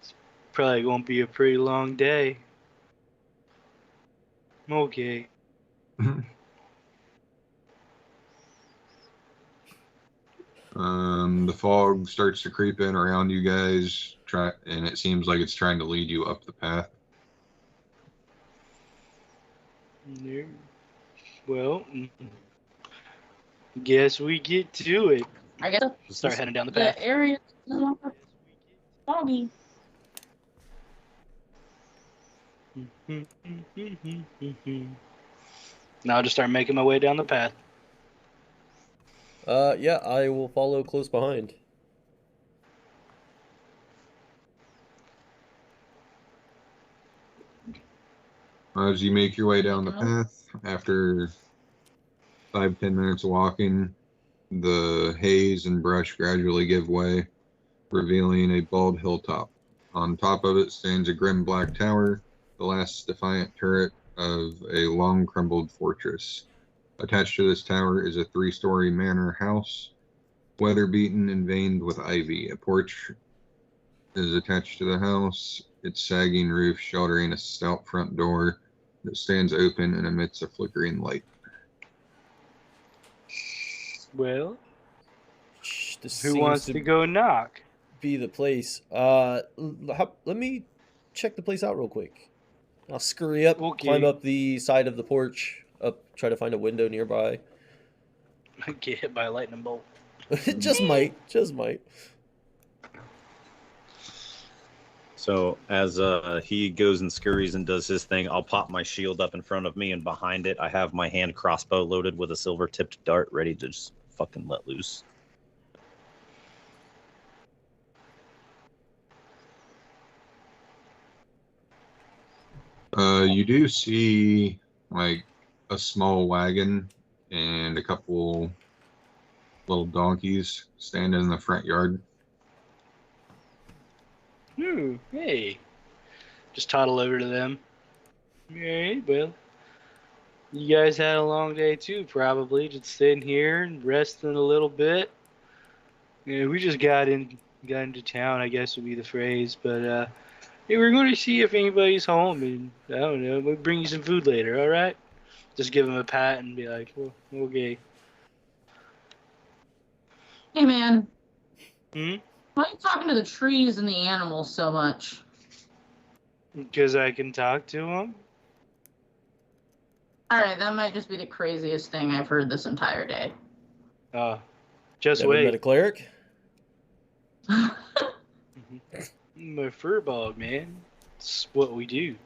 It's probably won't be a pretty long day." Okay. The fog starts to creep in around you guys, and it seems like it's trying to lead you up the path. Yeah. Well, guess we get to it. I guess Start heading down the path. the area is no longer foggy. Now I'll just start making my way down the path. Yeah, I will follow close behind. As you make your way down the path, after 5-10 minutes of walking, the haze and brush gradually give way, revealing a bald hilltop. On top of it stands a grim black tower, the last defiant turret of a long crumbled fortress. Attached to this tower is a 3-story manor house, weather-beaten and veined with ivy. A porch is attached to the house, its sagging roof sheltering a stout front door that stands open and emits a flickering light. Well, This who seems wants to go knock? be the place. Let me check the place out real quick. I'll scurry up, Okay. climb up the side of the porch, try to find a window nearby. Get hit by a lightning bolt. just might. So as he goes and scurries and does his thing, I'll pop my shield up in front of me, and behind it I have my hand crossbow loaded with a silver-tipped dart ready to just fucking let loose. You do see like a small wagon and a couple little donkeys standing in the front yard. Hey. Just toddle over to them. Alright, well. You guys had a long day too, probably. Just sitting here and resting a little bit. Yeah, we just got into town, I guess would be the phrase. But hey, we're going to see if anybody's home, and I don't know, we'll bring you some food later, alright? Just give him a pat and be like, well, okay. Hey, man. Hmm? Why are you talking to the trees and the animals so much? Because I can talk to him? Alright, that might just be the craziest thing I've heard this entire day. Just Ever met a wait. cleric? I'm a furball, man. It's what we do.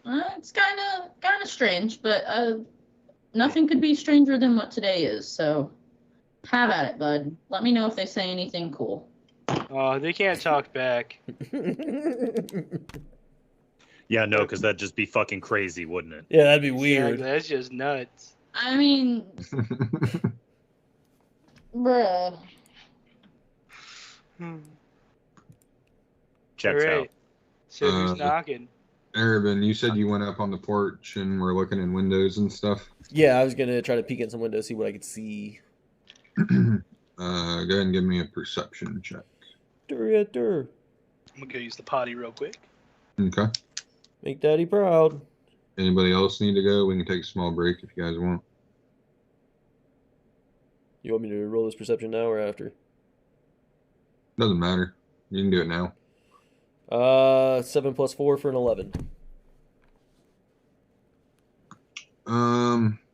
It's kind of strange, but nothing could be stranger than what today is. So, have at it, bud. Let me know if they say anything cool. They can't talk back. Yeah, no, because that'd just be fucking crazy, wouldn't it? Yeah, that'd be weird. Exactly, that's just nuts. I mean, bruh. Checks All right. out. So who's knocking? Arabin, you said you went up on the porch and were looking in windows and stuff. Yeah, I was gonna try to peek in some windows, see what I could see. Go ahead and give me a perception check. Dur. I'm gonna go use the potty real quick. Okay. Make daddy proud. Anybody else need to go? We can take a small break if you guys want. You want me to roll this perception now or after? Doesn't matter. You can do it now. 7 + 4 for an 11.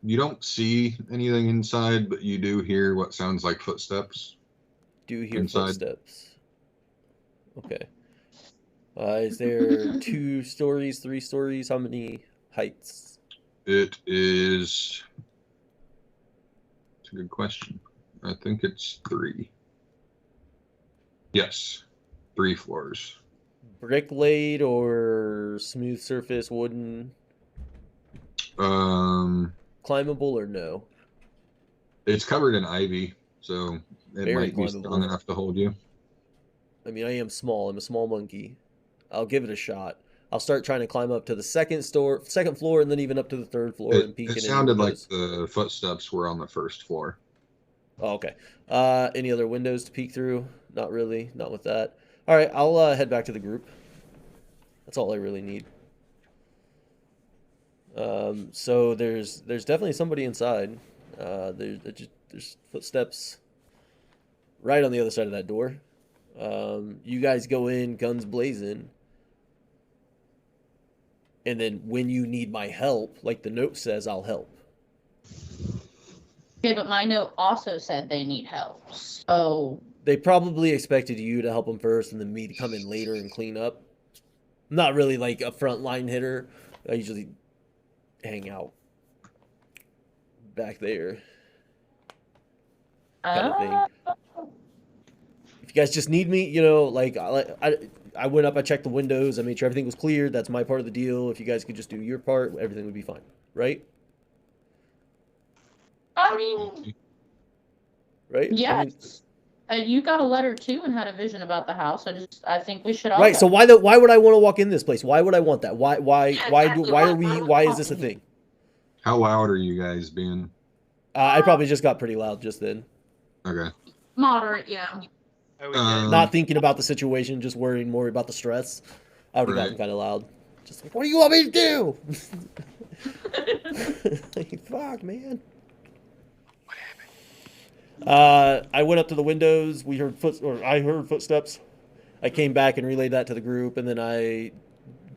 You don't see anything inside, but you do hear what sounds like footsteps. Do hear Inside. footsteps. Okay. Is there 2 stories, 3 stories? How many heights? It is. It's a good question. I think it's 3. Yes, 3 floors. Brick laid or smooth surface, wooden? Climbable or no? It's covered in ivy, so it Very might be climbable. strong enough to hold you. I mean, I am small. I'm a small monkey. I'll give it a shot. I'll start trying to climb up to the second floor, and then even up to the 3rd floor and peek in. It sounded like the footsteps were on the 1st floor. Oh, okay. Any other windows to peek through? Not really. Not with that. All right, I'll head back to the group. That's all I really need. So there's definitely somebody inside. There's footsteps right on the other side of that door. You guys go in, guns blazing. And then when you need my help, like the note says, I'll help. Okay, but my note also said they need help. So They probably expected you to help them first and then me to come in later and clean up. I'm not really like a frontline hitter. I usually hang out back there. Kind of thing. If you guys just need me, you know, like I went up, I checked the windows, I made sure everything was cleared. That's my part of the deal. If you guys could just do your part, everything would be fine, right? I mean, Right? yes. You got a letter too and had a vision about the house. I think we should all Right. go. So why would I want to walk in this place? Why would I want that? Why is this a thing? How loud are you guys being? I probably just got pretty loud just then. Okay. Moderate, yeah. Are we good? Not thinking about the situation, just worrying more about the stress. I would have Right. gotten kind of loud. Just like, what do you want me to do? Like, fuck, man. I went up to the windows. I heard footsteps. I came back and relayed that to the group, and then I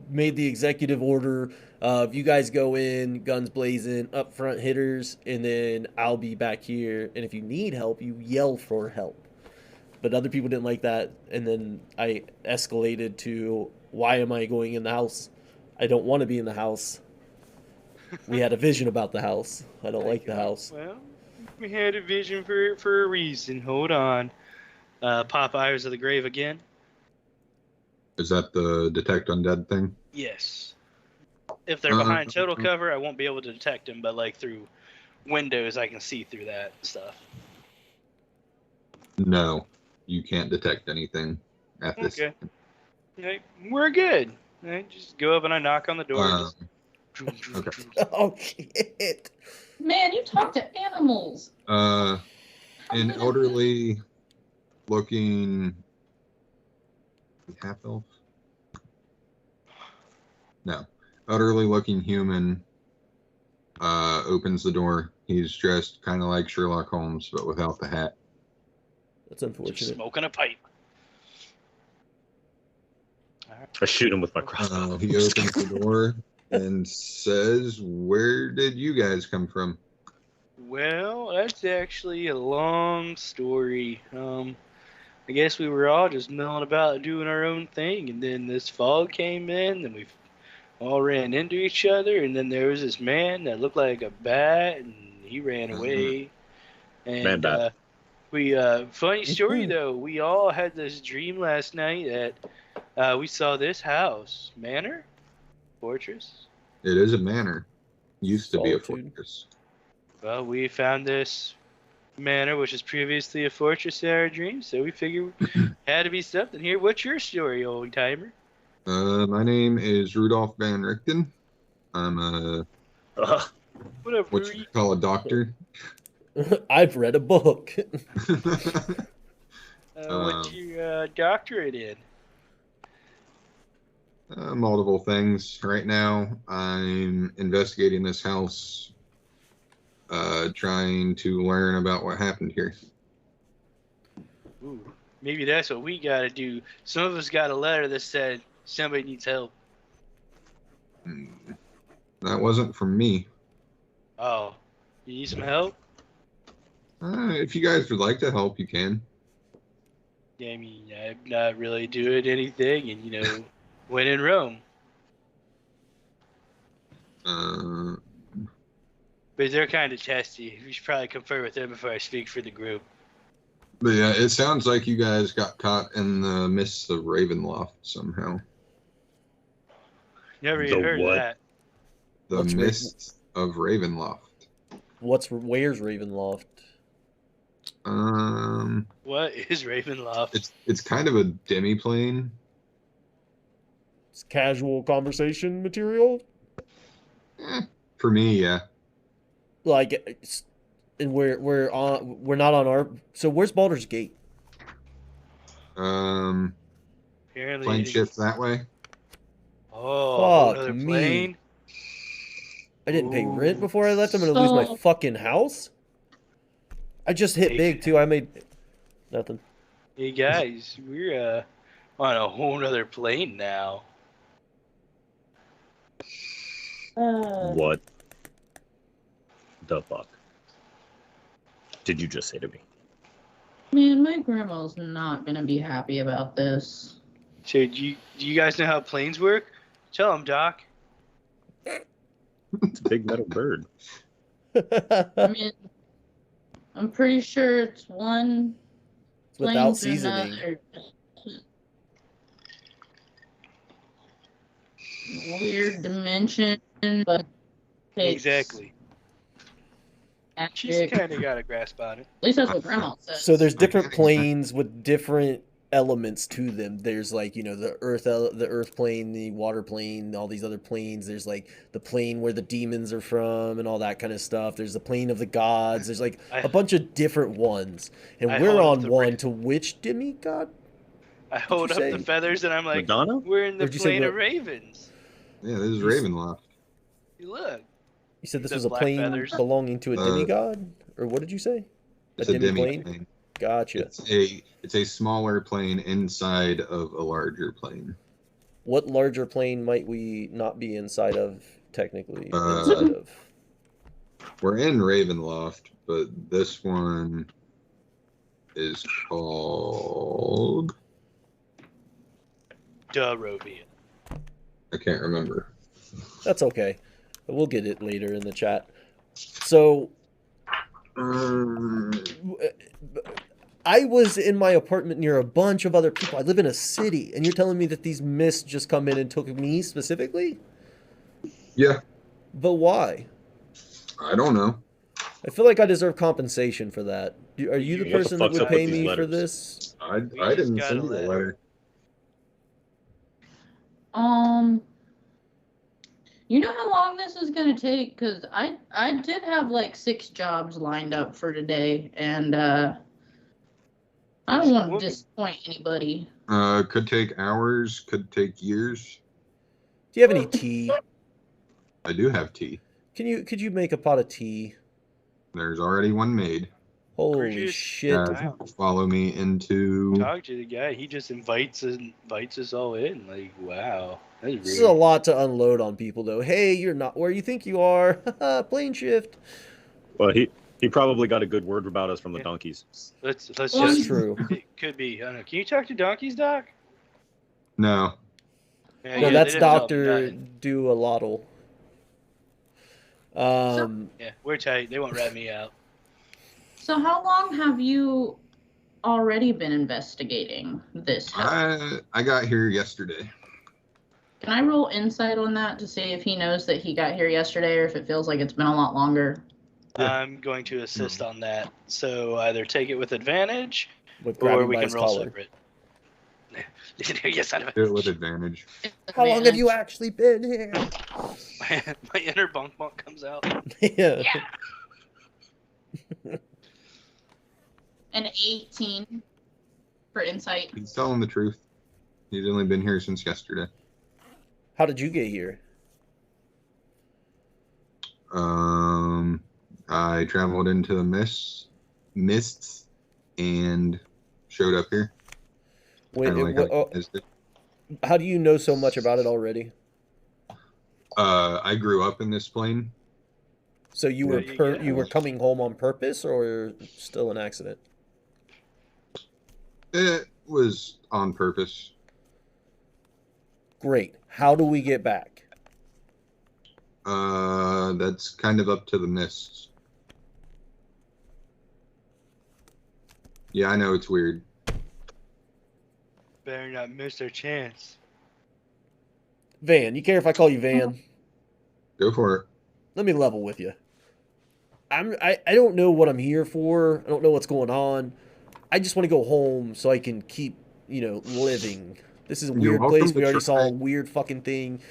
made the executive order of you guys go in, guns blazing, up front hitters, and then I'll be back here. And if you need help, you yell for help. But other people didn't like that, and then I escalated to, why am I going in the house? I don't want to be in the house. We had a vision about the house. I don't like the house. Well, we had a vision for a reason. Hold on. Pop Eyes of the Grave again? Is that the detect undead thing? Yes. If they're behind total cover, I won't be able to detect them, but like through windows, I can see through that stuff. No, you can't detect anything at this. Okay. Like, we're good. I just go up and I knock on the door. And just... okay. Oh, shit. Man, you talk to animals. An elderly looking half elf? No. Elderly looking human opens the door. He's dressed kind of like Sherlock Holmes, but without the hat. That's unfortunate. Just smoking a pipe. I shoot him with my crossbow. He opens the door and says, "Where did you guys come from?" Well, that's actually a long story. I guess we were all just milling about doing our own thing, and then this fog came in, and we all ran into each other, and then there was this man that looked like a bat, and he ran away. And Man bat. funny story though, we all had this dream last night that we saw this house, manor, fortress. It is a manor. Used to be a Solitude. fortress. Well, we found this manor, which was previously a fortress in our dreams, so we figured had to be something here. What's your story, old timer? My name is Rudolph VanRichten. I'm a Whatever. what you call a doctor. I've read a book. What's your doctorate in? Multiple things. Right now, I'm investigating this house, trying to learn about what happened here. Ooh, maybe that's what we gotta do. Some of us got a letter that said somebody needs help. That wasn't from me. Oh, you need some help? If you guys would like to help, you can. Yeah, I mean, I'm not really doing anything, and when in Rome. But they're kind of testy. We should probably confer with them before I speak for the group. But yeah, it sounds like you guys got caught in the mists of Ravenloft somehow. Never even The heard what? of that. The What's mists of Ravenloft. Where's Ravenloft? What is Ravenloft? It's kind of a demi-plane. It's casual conversation material. For me, yeah. Like, and we're not on our. So where's Baldur's Gate? Plane Apparently, shift that way. Oh, Fuck another me. plane. I didn't pay rent Ooh. before I left. I'm gonna lose my So- fucking house. I just hit big too. I made nothing. Hey guys, we're on a whole nother plane now. What the fuck did you just say to me? Man, my grandma's not gonna be happy about this. So do you guys know how planes work? Tell them, Doc. It's a big metal bird. I mean, I'm pretty sure it's one It's without plane to seasoning. another. Weird dimension, but takes Exactly. She's Magic. kind of got a grasp on it. At least that's what Grandma says. So there's different Okay. planes with different elements to them. There's like, the earth plane, the water plane, all these other planes. There's like the plane where the demons are from and all that kind of stuff. There's the plane of the gods. There's like I- a bunch of different ones. And I we're hold up on the one ra- to which demigod? I hold you up say? the feathers and I'm like, Madonna? we're in the Where'd you say plane of what? ravens. Yeah, this is You s- Ravenloft. You look. You said this The was a black plane feathers. belonging to a Uh, demigod? Or what did you say? It's a demi-plane? demi-plane. Gotcha. It's a smaller plane inside of a larger plane. What larger plane might we not be inside of, technically? Uh, Inside of? We're in Ravenloft, but this one is called... Durovia. I can't remember. That's okay. We'll get it later in the chat. So, I was in my apartment near a bunch of other people. I live in a city, and you're telling me that these mists just come in and took me specifically? Yeah, But why? I don't know. I feel like I deserve compensation for that. Are you the What the person that fuck's would up with pay these me for letters? this? I We I just didn't got send a you the letter. letter. You know how long this is gonna take? Cause I did have like 6 jobs lined up for today, and I don't want to disappoint anybody. Could take hours, could take years. Do you have any tea? I do have tea. Could you make a pot of tea? There's already one made. Holy Gorgeous. shit. Wow. Follow me into... Talk to the guy. He just invites us all in. Like, wow. That's This is a rude. lot to unload on people, though. Hey, you're not where you think you are. Plane shift. Well, he probably got a good word about us from the Yeah. donkeys. Let's Well, That's just. true. It could be. I don't know. Can you talk to donkeys, Doc? No. Yeah, No, yeah, that's they didn't help Dr. nothing. Dualotl. Yeah, we're tight. They won't rat me out. So how long have you already been investigating this house? I got here yesterday. Can I roll insight on that to see if he knows that he got here yesterday, or if it feels like it's been a lot longer? Yeah. I'm going to assist on that. So either take it with advantage, with or grabbing we by can his roll collar. separate. Yes, son of Do it with advantage. How long have you actually been here? My inner bunk comes out. Yeah. An 18 for insight. He's telling the truth. He's only been here since yesterday. How did you get here? I traveled into the mists and showed up here. Wait, Kinda like how you guys did. how do you know so much about it already? I grew up in this plane. So you There were you go. you were coming home on purpose, or still an accident? It was on purpose. Great. How do we get back? That's kind of up to the mists. Yeah, I know it's weird. Better not miss our chance. Van, you care if I call you Van? Go for it. Let me level with you. I don't know what I'm here for. I don't know what's going on. I just want to go home so I can keep, living. This is a You're weird welcome place. to We already saw a try. weird fucking thing.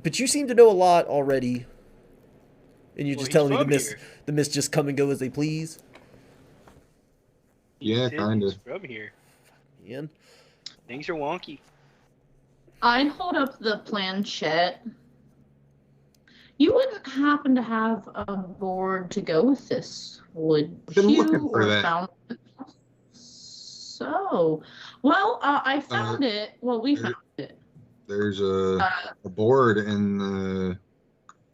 But you seem to know a lot already. And you're Well, just he's telling me from the here. mists just come and go as they please? Yeah, He's kind of. from here. Ian? Things are wonky. I'd hold up the planchette. You wouldn't happen to have a board to go with this, would I've been you? looking for Or that. found it? So, well, I found it. Well, we found it. There's Uh, a board in the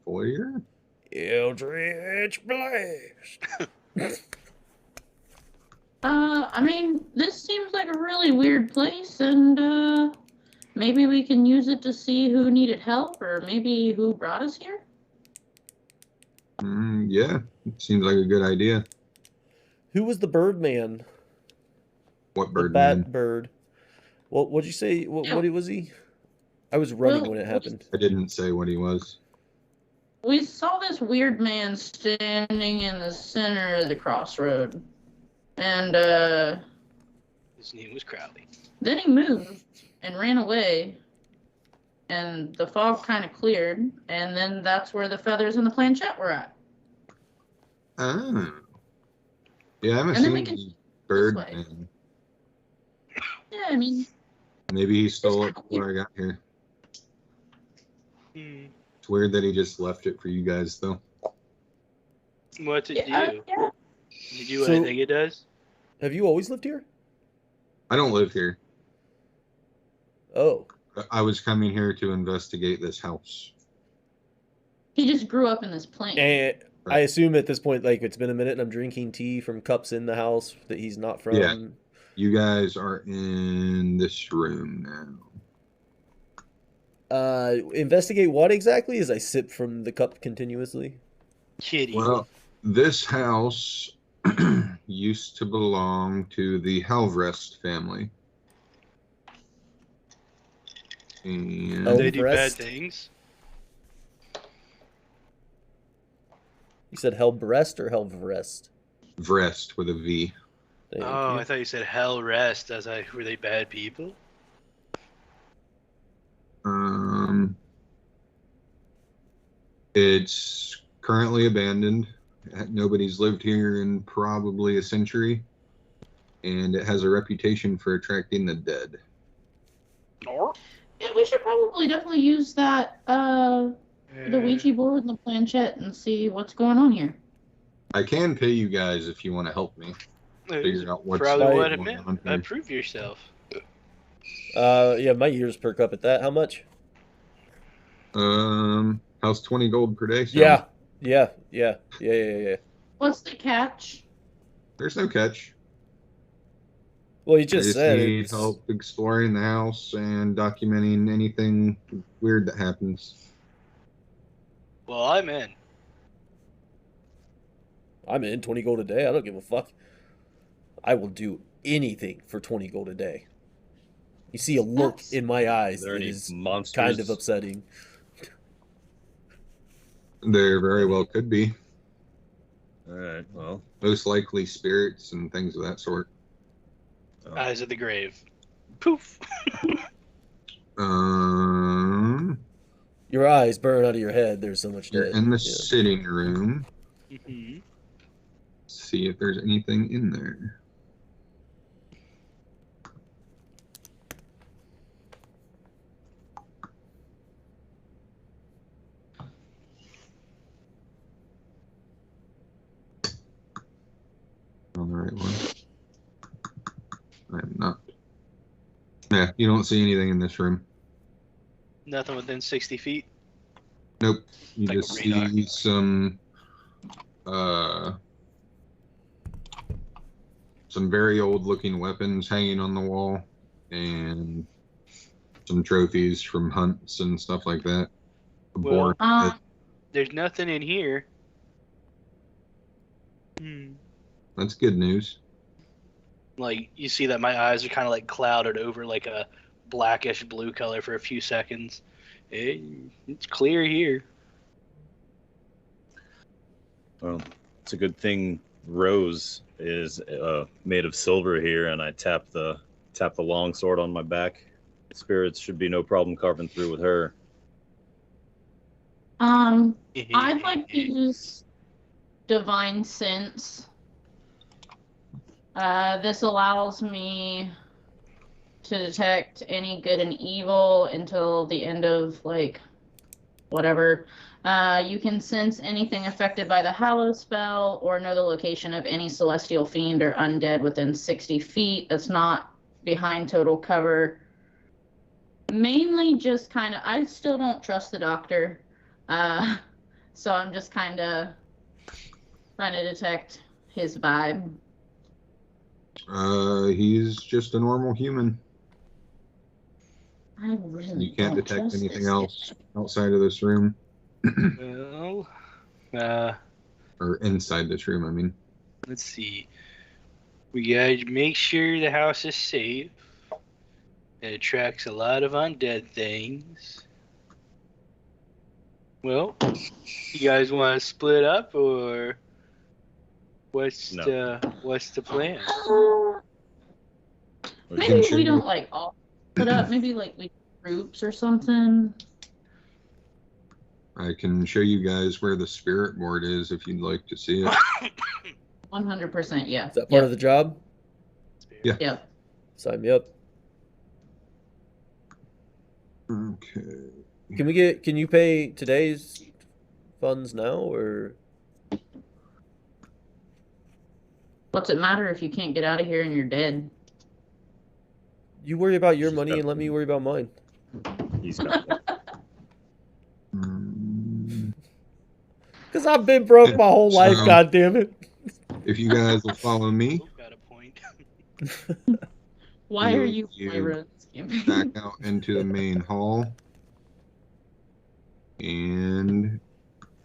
foyer. Eldritch Blast. I mean, this seems like a really weird place, and maybe we can use it to see who needed help, or maybe who brought us here. Yeah, seems like a good idea. Who was the Birdman? What The bird Bat man? Bird. What'd you say? What was he? I was running when it happened. I didn't say what he was. We saw this weird man standing in the center of the crossroad. And His name was Crowley. then he moved and ran away. And the fog kind of cleared. And then that's where the feathers and the planchette were at. Oh. Yeah, I haven't And then we seen can the bird way. man. Yeah, I mean, Maybe he stole it kinda before I got here. Hmm. It's weird that he just left it for you guys, though. What's it yeah, do? yeah. Did you do what So- I think it does? Have you always lived here? I don't live here. Oh. I was coming here to investigate this house. He just grew up in this plane. And I Right. assume at this point, like, it's been a minute and I'm drinking tea from cups in the house that he's not from. Yeah. You guys are in this room now. Investigate what exactly as I sip from the cup continuously? Kitty. Well, this house used to belong to the Halvrest family. And Oh. They do bad Breast. things. You said Hellbreast or Hellvrest? Vrest with a V. Thank Oh, you. I thought you said hell rest. I was like, were they bad people? It's currently abandoned. Nobody's lived here in probably a century, and it has a reputation for attracting the dead. Yeah, we should probably definitely use that, the Ouija board and the planchette and see what's going on here. I can pay you guys if you want to help me figure out what's Probably what it going meant. on here. Prove yourself. Yeah, my ears perk up at that. How much? How's 20 gold per day sound? Yeah. What's the catch? There's no catch. Well, you I just just said need it's... help exploring the house and documenting anything weird that happens. Well, I'm in. I'm in 20 gold a day. I don't give a fuck. I will do anything for 20 gold a day. You see a look That's- in my eyes Is there that any is monsters? kind of upsetting. There very well could be. All right. Well, Most likely spirits and things of that sort. Eyes of the grave. Poof. Your eyes burn out of your head. There's so much You're dead. in the Yeah. sitting room. Mhm. See if there's anything in there. On the right one. I am not. Yeah, you don't see anything in this room. Nothing within 60 feet. Nope. You Like a just radar. see some very old looking weapons hanging on the wall and some trophies from hunts and stuff like that. A Well, board. There's nothing in here. Hmm. That's good news. Like, you see that my eyes are kind of like clouded over like a blackish blue color for a few seconds. It's clear here. well, it's a good thing Rose is made of silver here, and I tap the long sword on my back. Spirits should be no problem carving through with her. I'd like to use Divine Sense. This allows me to detect any good and evil until the end of, like, whatever. You can sense anything affected by the Hallow spell or know the location of any celestial fiend or undead within 60 feet that's not behind total cover. Mainly just kind of, I still don't trust the doctor. So I'm just kind of trying to detect his vibe. He's just a normal human. I really You can't don't detect trust anything this else outside of this room. Well, Or inside this room, I mean. let's see. We gotta make sure the house is safe. It attracts a lot of undead things. Well, you guys want to split up, or what's No. the plan? Maybe show we you- don't like all put up. Maybe like we groups or something. I can show you guys where the spirit board is if you'd like to see it. 100%. Yeah. Is that part of the job? Yeah. Yeah. Sign me up. Okay. Can you pay today's funds now, or What's it matter if you can't get out of here and you're dead? you worry about your money and let me worry about mine? He's got it. Mm, Because I've been broke my whole life, So- God damn it. If you guys will follow me, Both got a point. Why are you You- Myra? back out into the main hall and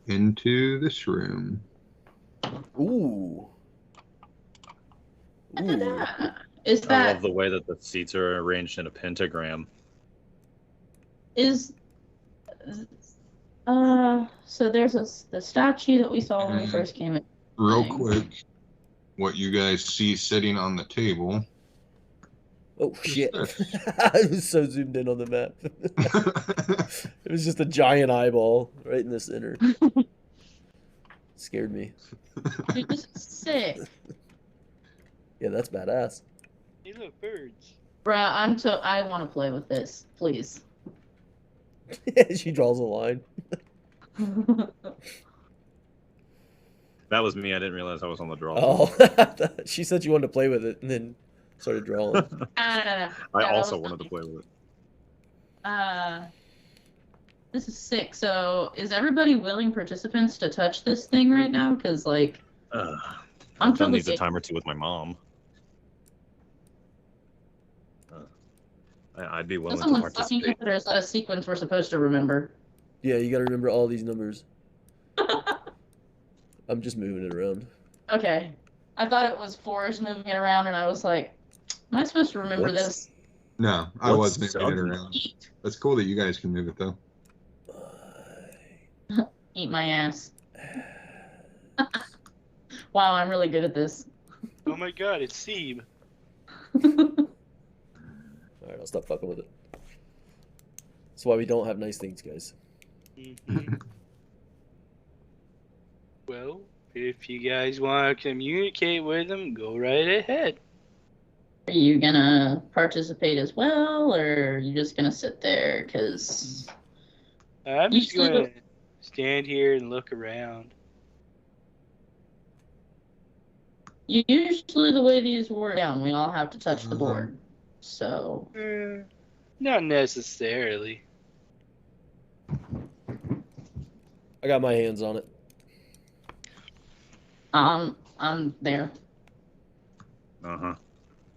into this room. Ooh. Ooh. Is I that love the way that the seats are arranged in a pentagram. is so there's the statue that we saw when we first came in. Real Dang. quick, what you guys see sitting on the table. Oh shit. this? I was so zoomed in on the map. It was just a giant eyeball right in the center. Scared me. Dude, this is sick. Yeah, that's badass. Hey, look, birds. Bruh, I want to play with this, please. She draws a line. That was me. I didn't realize I was on the draw. Oh, she said you wanted to play with it and then started drawing. No. I that also was wanted to play with it. This is sick. So, is everybody willing participants to touch this thing right now? Because, like, I'm I'm done totally these a time or two with my mom. I'd be willing to someone's participate. talking. There's a sequence we're supposed to remember. Yeah, you gotta remember all these numbers. I'm just moving it around. Okay. I thought it was Forrest moving it around, and I was like, am I supposed to remember What's- this? No, I What's was moving it Southern? around. That's cool that you guys can move it though. Eat my ass. Wow, I'm really good at this. Oh my god, it's Sebe. Alright, I'll stop fucking with it. That's why we don't have nice things, guys. Mhm. Well, if you guys want to communicate with them, go right ahead. Are you gonna participate as well, or are you just gonna sit there? Because I'm just Usually going to stand here and look around. usually the way these work down, we all have to touch the board. So Not necessarily. I got my hands on it. I'm there. Uh-huh.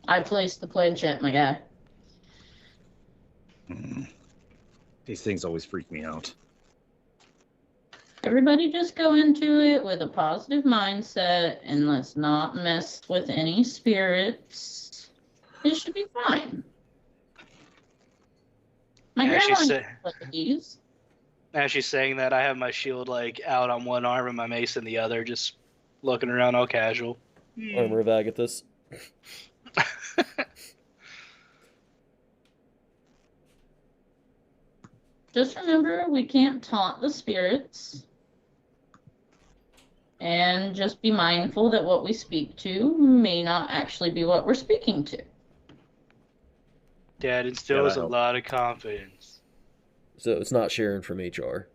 I placed the planchette, my guy. These things always freak me out. Everybody just go into it with a positive mindset and let's not mess with any spirits. It should be fine. My As she's, grandma sa- these. as she's saying that, I have my shield like out on one arm and my mace in the other, just looking around all casual. Armor of Agathis. Just remember, we can't taunt the spirits. And just be mindful that what we speak to may not actually be what we're speaking to. Dad instills that a helps. lot of confidence. So it's not Sharon from HR.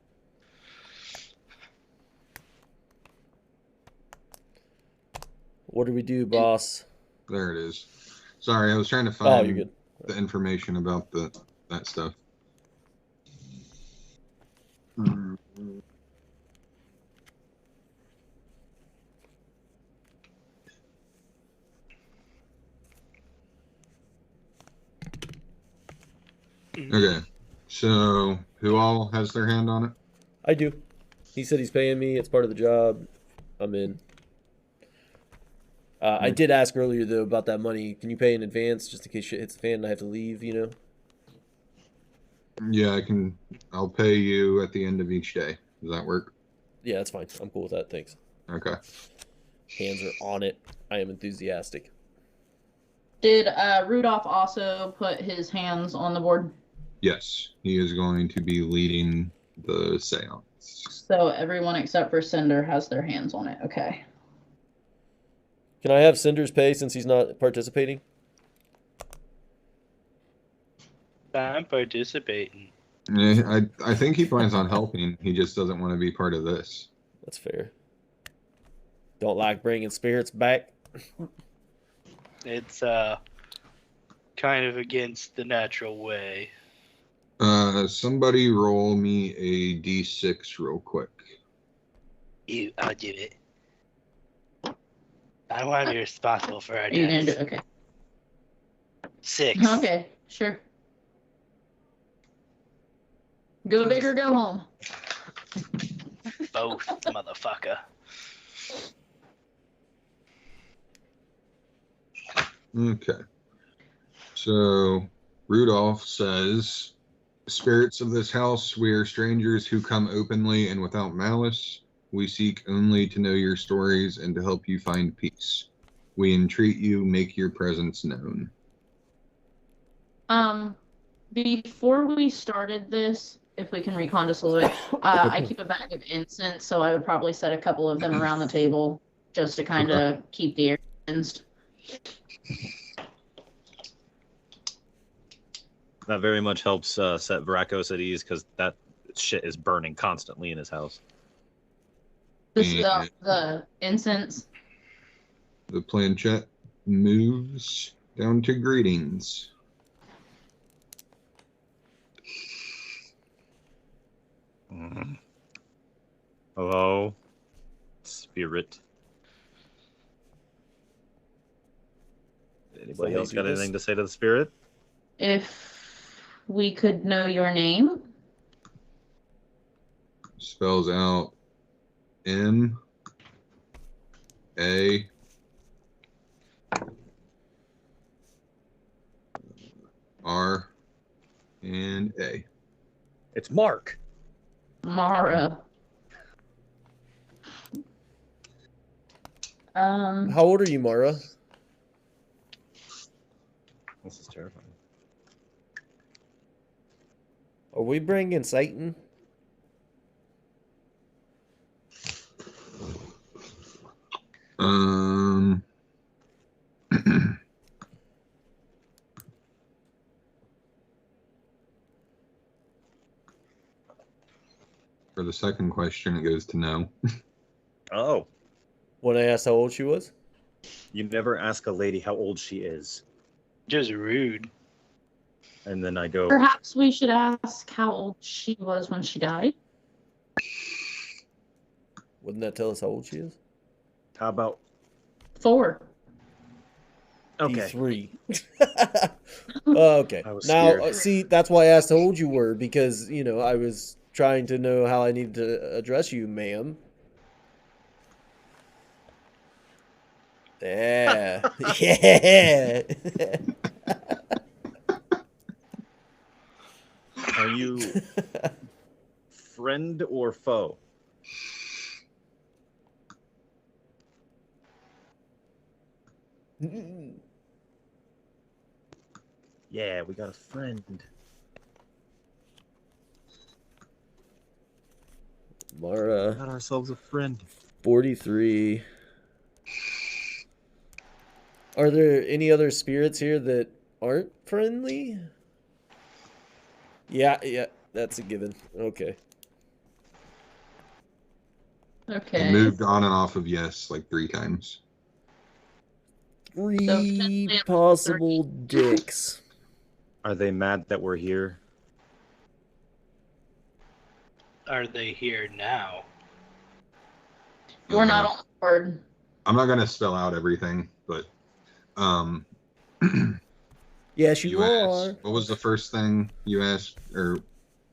What do we do, boss? There it is. Sorry, I was trying to Oh, find you're good. the information about that stuff. Okay, so who all has their hand on it? I do. He said he's paying me. It's part of the job. I'm in. I did ask earlier, though, about that money. Can you pay in advance just in case shit hits the fan and I have to leave, you know? Yeah, I can. I'll pay you at the end of each day. Does that work? Yeah, that's fine. I'm cool with that. Thanks. Okay. Hands are on it. I am enthusiastic. Did Rudolph also put his hands on the board? Yes, he is going to be leading the seance. So everyone except for Cinder has their hands on it. Okay. Can I have Cinder's pay since he's not participating? I'm participating. I think he plans on helping. He just doesn't want to be part of this. That's fair. Don't like bringing spirits back. It's kind of against the natural way. Somebody roll me a d6 real quick. I'll do it. I want to be responsible for our Are you gonna do deaths. okay? 6. Okay, sure. Go big or go home. Both, motherfucker. Okay. So Rudolph says, "Spirits of this house, we are strangers who come openly and without malice. We seek only to know your stories and to help you find peace. We entreat you, make your presence known." Before we started this, if we can recon just a little bit, I keep a bag of incense, so I would probably set a couple of them around the table just to kind of keep the air cleansed. That very much helps set Varakos at ease because that shit is burning constantly in his house. This is the incense. The planchette moves down to greetings. Hello, spirit. Anybody else got anything to say to the spirit? If we could know your name. Spells out M A R and A. It's Mark. Mara. How old are you, Mara? This is terrifying. Are we bringing Satan? For the second question, it goes to no. Oh, When I asked how old she was? you never ask a lady how old she is. Just rude. And then I go, Perhaps we should ask how old she was when she died. Wouldn't that tell us how old she is? how about 4. okay? D3. Okay. I was Now, scared. see, that's why I asked how old you were, because, you know, I was trying to know how I needed to address you, ma'am. Yeah. Yeah. Are you friend or foe? Yeah, we got a friend. Mara, Got ourselves a friend. 43. Are there any other spirits here that aren't friendly? Yeah, that's a given. Okay. It Okay. moved on and off of yes like 3 times. 3 possible dicks. Are they mad that we're here? Are they here now? You're not on board. I'm not gonna spell out everything, but Yes, you are. asked, what was the first thing you asked? Or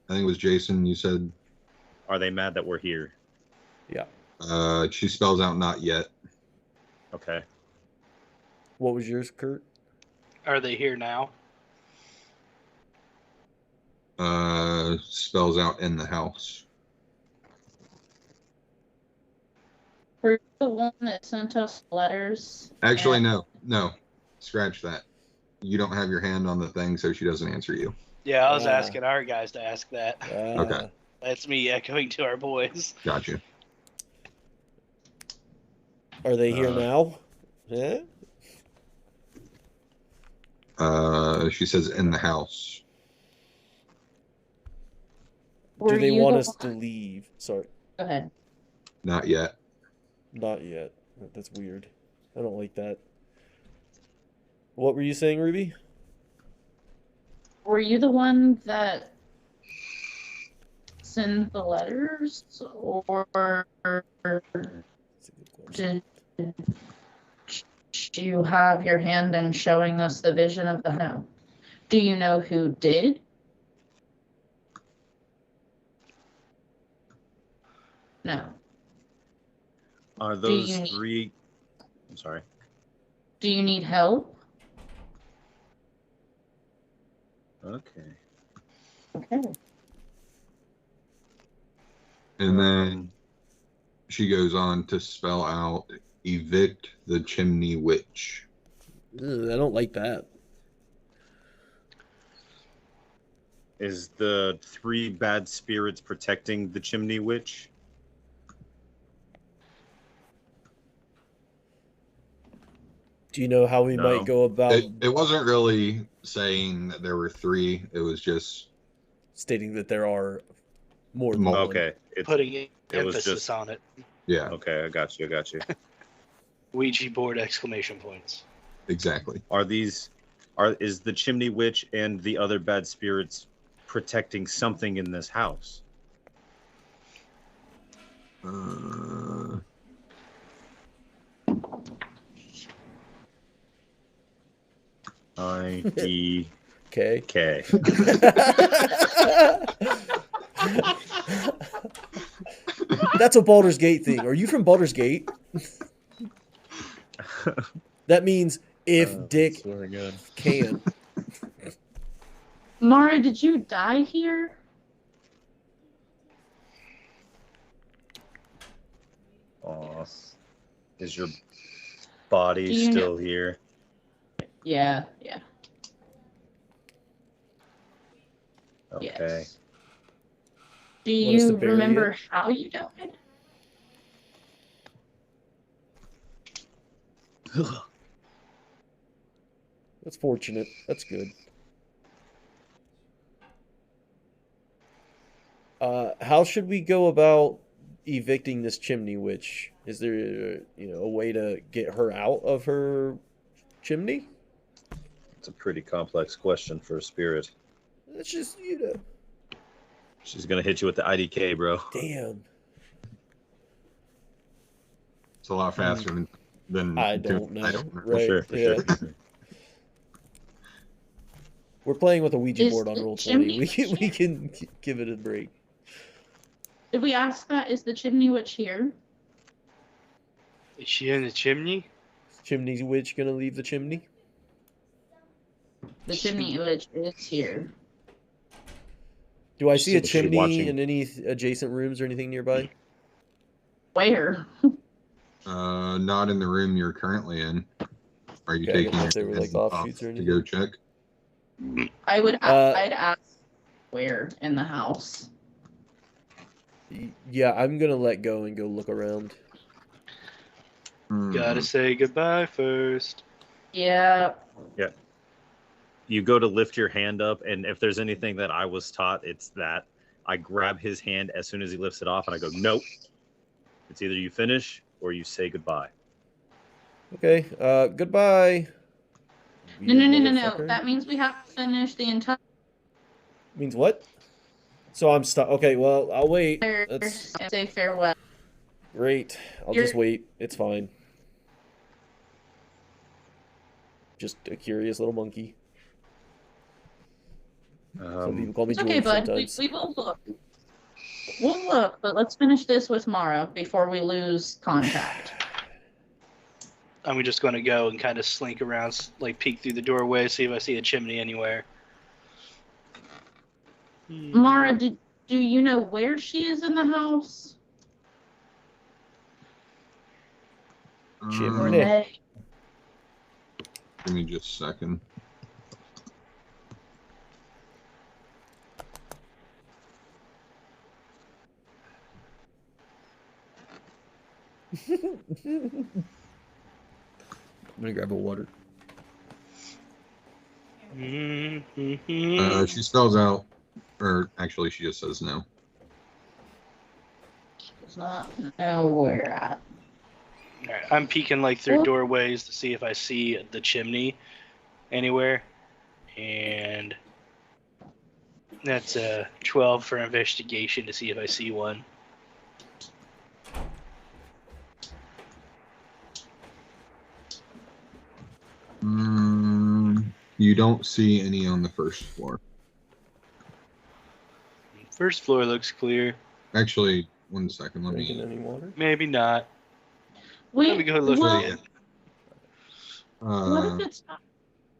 I think it was Jason. You said, Are they mad that we're here? Yeah. she spells out not yet. Okay. What was yours, Kurt? Are they here now? Spells out in the house. Were the one that sent us letters? Actually, and- no. Scratch that. You don't have your hand on the thing, so she doesn't answer you. Yeah, I was Ah. asking our guys to ask that. Okay. That's me echoing to our boys. Gotcha. Are they here now? Yeah. She says in the house. Do Were they you want the us to one- leave? Sorry, Go ahead. Not yet. not yet. That's weird. I don't like that. What were you saying, Ruby? Were you the one that sent the letters, or That's a good question. did you have your hand in showing us the vision of the no? Do you know who did? No. Are you those need- three? I'm sorry. Do you need help? Okay. Okay. And then she goes on to spell out evict the chimney witch. Ugh, I don't like that. Is the three bad spirits protecting the chimney witch? Do you know how we No. might go about It wasn't really saying that there were three. It was just stating that there are more than Mul- one? Okay. It's Putting was emphasis just- on it. yeah, okay. I got you. Ouija board exclamation points. exactly. Is the chimney witch and the other bad spirits protecting something in this house? Uh, IDK. Okay. That's a Baldur's Gate thing. Are you from Baldur's Gate? That means if Dick Swear again. can. Mara, did you die here? Aw. Is your body Do you still here? Yeah. Okay. Yes. Do Want us to you bury remember it? how you died? That's fortunate. That's good. How should we go about evicting this chimney witch? Is there, a way to get her out of her chimney? It's a pretty complex question for a spirit. That's just, She's gonna hit you with the IDK, bro. damn. it's a lot faster than I don't know. I don't know. Right, For sure. yeah. We're playing with a Ouija Is board on the Roll20. chimney We can give it a break. Did we ask that? Is the chimney witch here? Is she in the chimney? Chimney witch gonna leave the chimney? The chimney witch is here. Do I see a Is she chimney watching? in any adjacent rooms or anything nearby? Where? Not in the room you're currently in. Are you Okay, I taking didn't know if they your were, like, head off offshoots or to go check? I'd Uh, ask where in the house. Yeah, I'm gonna let go and go look around. Gotta say goodbye first. Yeah. You go to lift your hand up, and if there's anything that I was taught, it's that I grab his hand as soon as he lifts it off, and I go, nope. It's either you finish or you say goodbye. Okay, goodbye. No. Motherfucker. That means we have to finish the entire. Means what? So I'm stuck. Okay, well, I'll wait. That's and say farewell. great. I'll You're- just wait. It's fine. Just a curious little monkey. Some people call me It's okay, George bud. sometimes. We will look. We'll look, but let's finish this with Mara before we lose contact. I'm just going to go and kind of slink around, like peek through the doorway, see if I see a chimney anywhere. Mara, do you know where she is in the house? Chimney. Renee. Give me just a second. I'm gonna grab a water. She spells out, or actually, she just says no. Does not know where we're at. Alright, I'm peeking like through What? doorways to see if I see the chimney anywhere, and that's a 12 for investigation to see if I see one. You don't see any on the first floor. First floor looks clear. Actually, 1 second. Let Drinking me. any water? Maybe not. Let me go look well, again. what if it's not?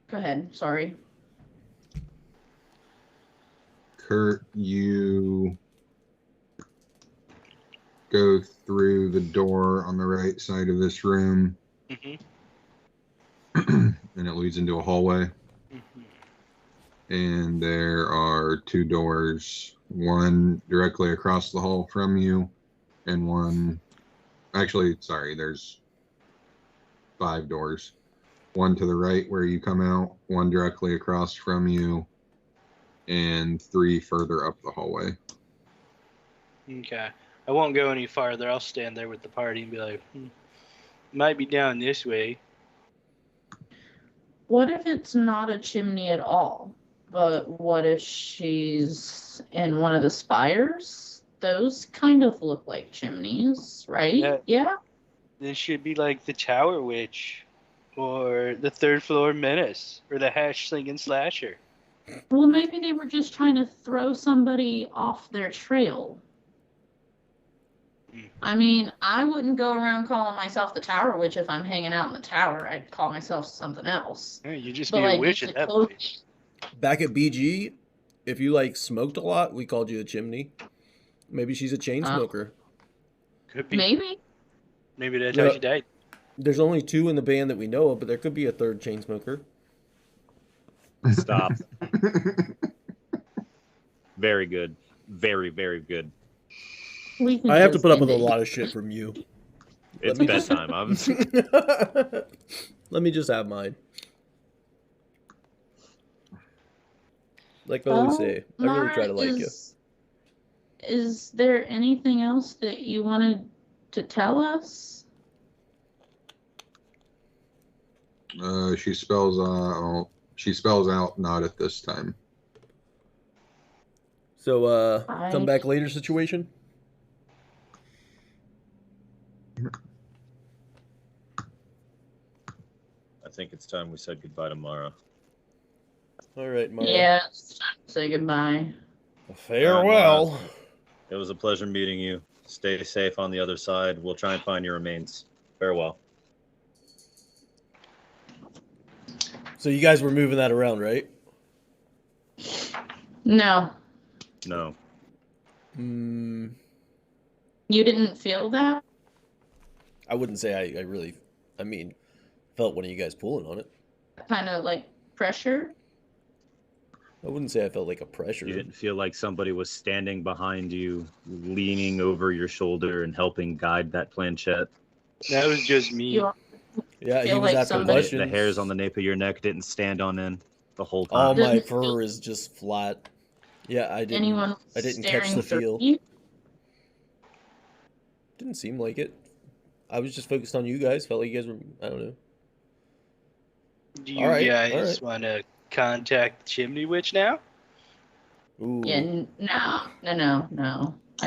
Go ahead. Sorry. Kurt, you go through the door on the right side of this room, Mhm. and it leads into a hallway. Mhm. And there are 2 doors, one directly across the hall from you, and one. Actually, sorry, there's 5 doors. One to the right where you come out, one directly across from you, and 3 further up the hallway. Okay. I won't go any farther. I'll stand there with the party and be like, might be down this way. What if it's not a chimney at all? But what if she's in one of the spires? Those kind of look like chimneys, right? Yeah. This should be like the Tower Witch, or the Third Floor Menace, or the Hash Slinging Slasher. Well, maybe they were just trying to throw somebody off their trail. I mean, I wouldn't go around calling myself the Tower Witch if I'm hanging out in the tower. I'd call myself something else. Yeah, you just But be a like, witch is at it that close- point. Back at BG, if you like smoked a lot, we called you a chimney. Maybe she's a chain smoker. Could be. Maybe. Maybe that's Yeah. how she died. There's only 2 in the band that we know of, but there could be a 3rd chain smoker. Stop. Very good. Very, very good. We can I have to just put up with end a it. lot of shit from you. It's me- bedtime. Let me just have mine. Like I always say, I really Mara, try to like you. Is there anything else that you wanted to tell us? She spells out not at this time. So, I- come back later situation? I think it's time we said goodbye to Mara. All right, Mara. Yeah, it's time to say goodbye. Farewell. It was a pleasure meeting you. Stay safe on the other side. We'll try and find your remains. Farewell. So you guys were moving that around, right? No, No. Hmm. you didn't feel that? I wouldn't say I really, I mean, felt one of you guys pulling on it. Kind of like pressure? I wouldn't say I felt like a pressure. You didn't feel like somebody was standing behind you, leaning over your shoulder and helping guide that planchette. That was just me. You Yeah, he feel was like asking somebody- questions. The hairs on the nape of your neck didn't stand on end the whole All time. my Didn't fur is just flat. Yeah, I didn't. anyone I didn't catch staring the through feel. you? Didn't seem like it. I was just focused on you guys. Felt like you guys were. I don't know. Do you All right, guys all right. want to contact the Chimney Witch now? Ooh. Yeah, no.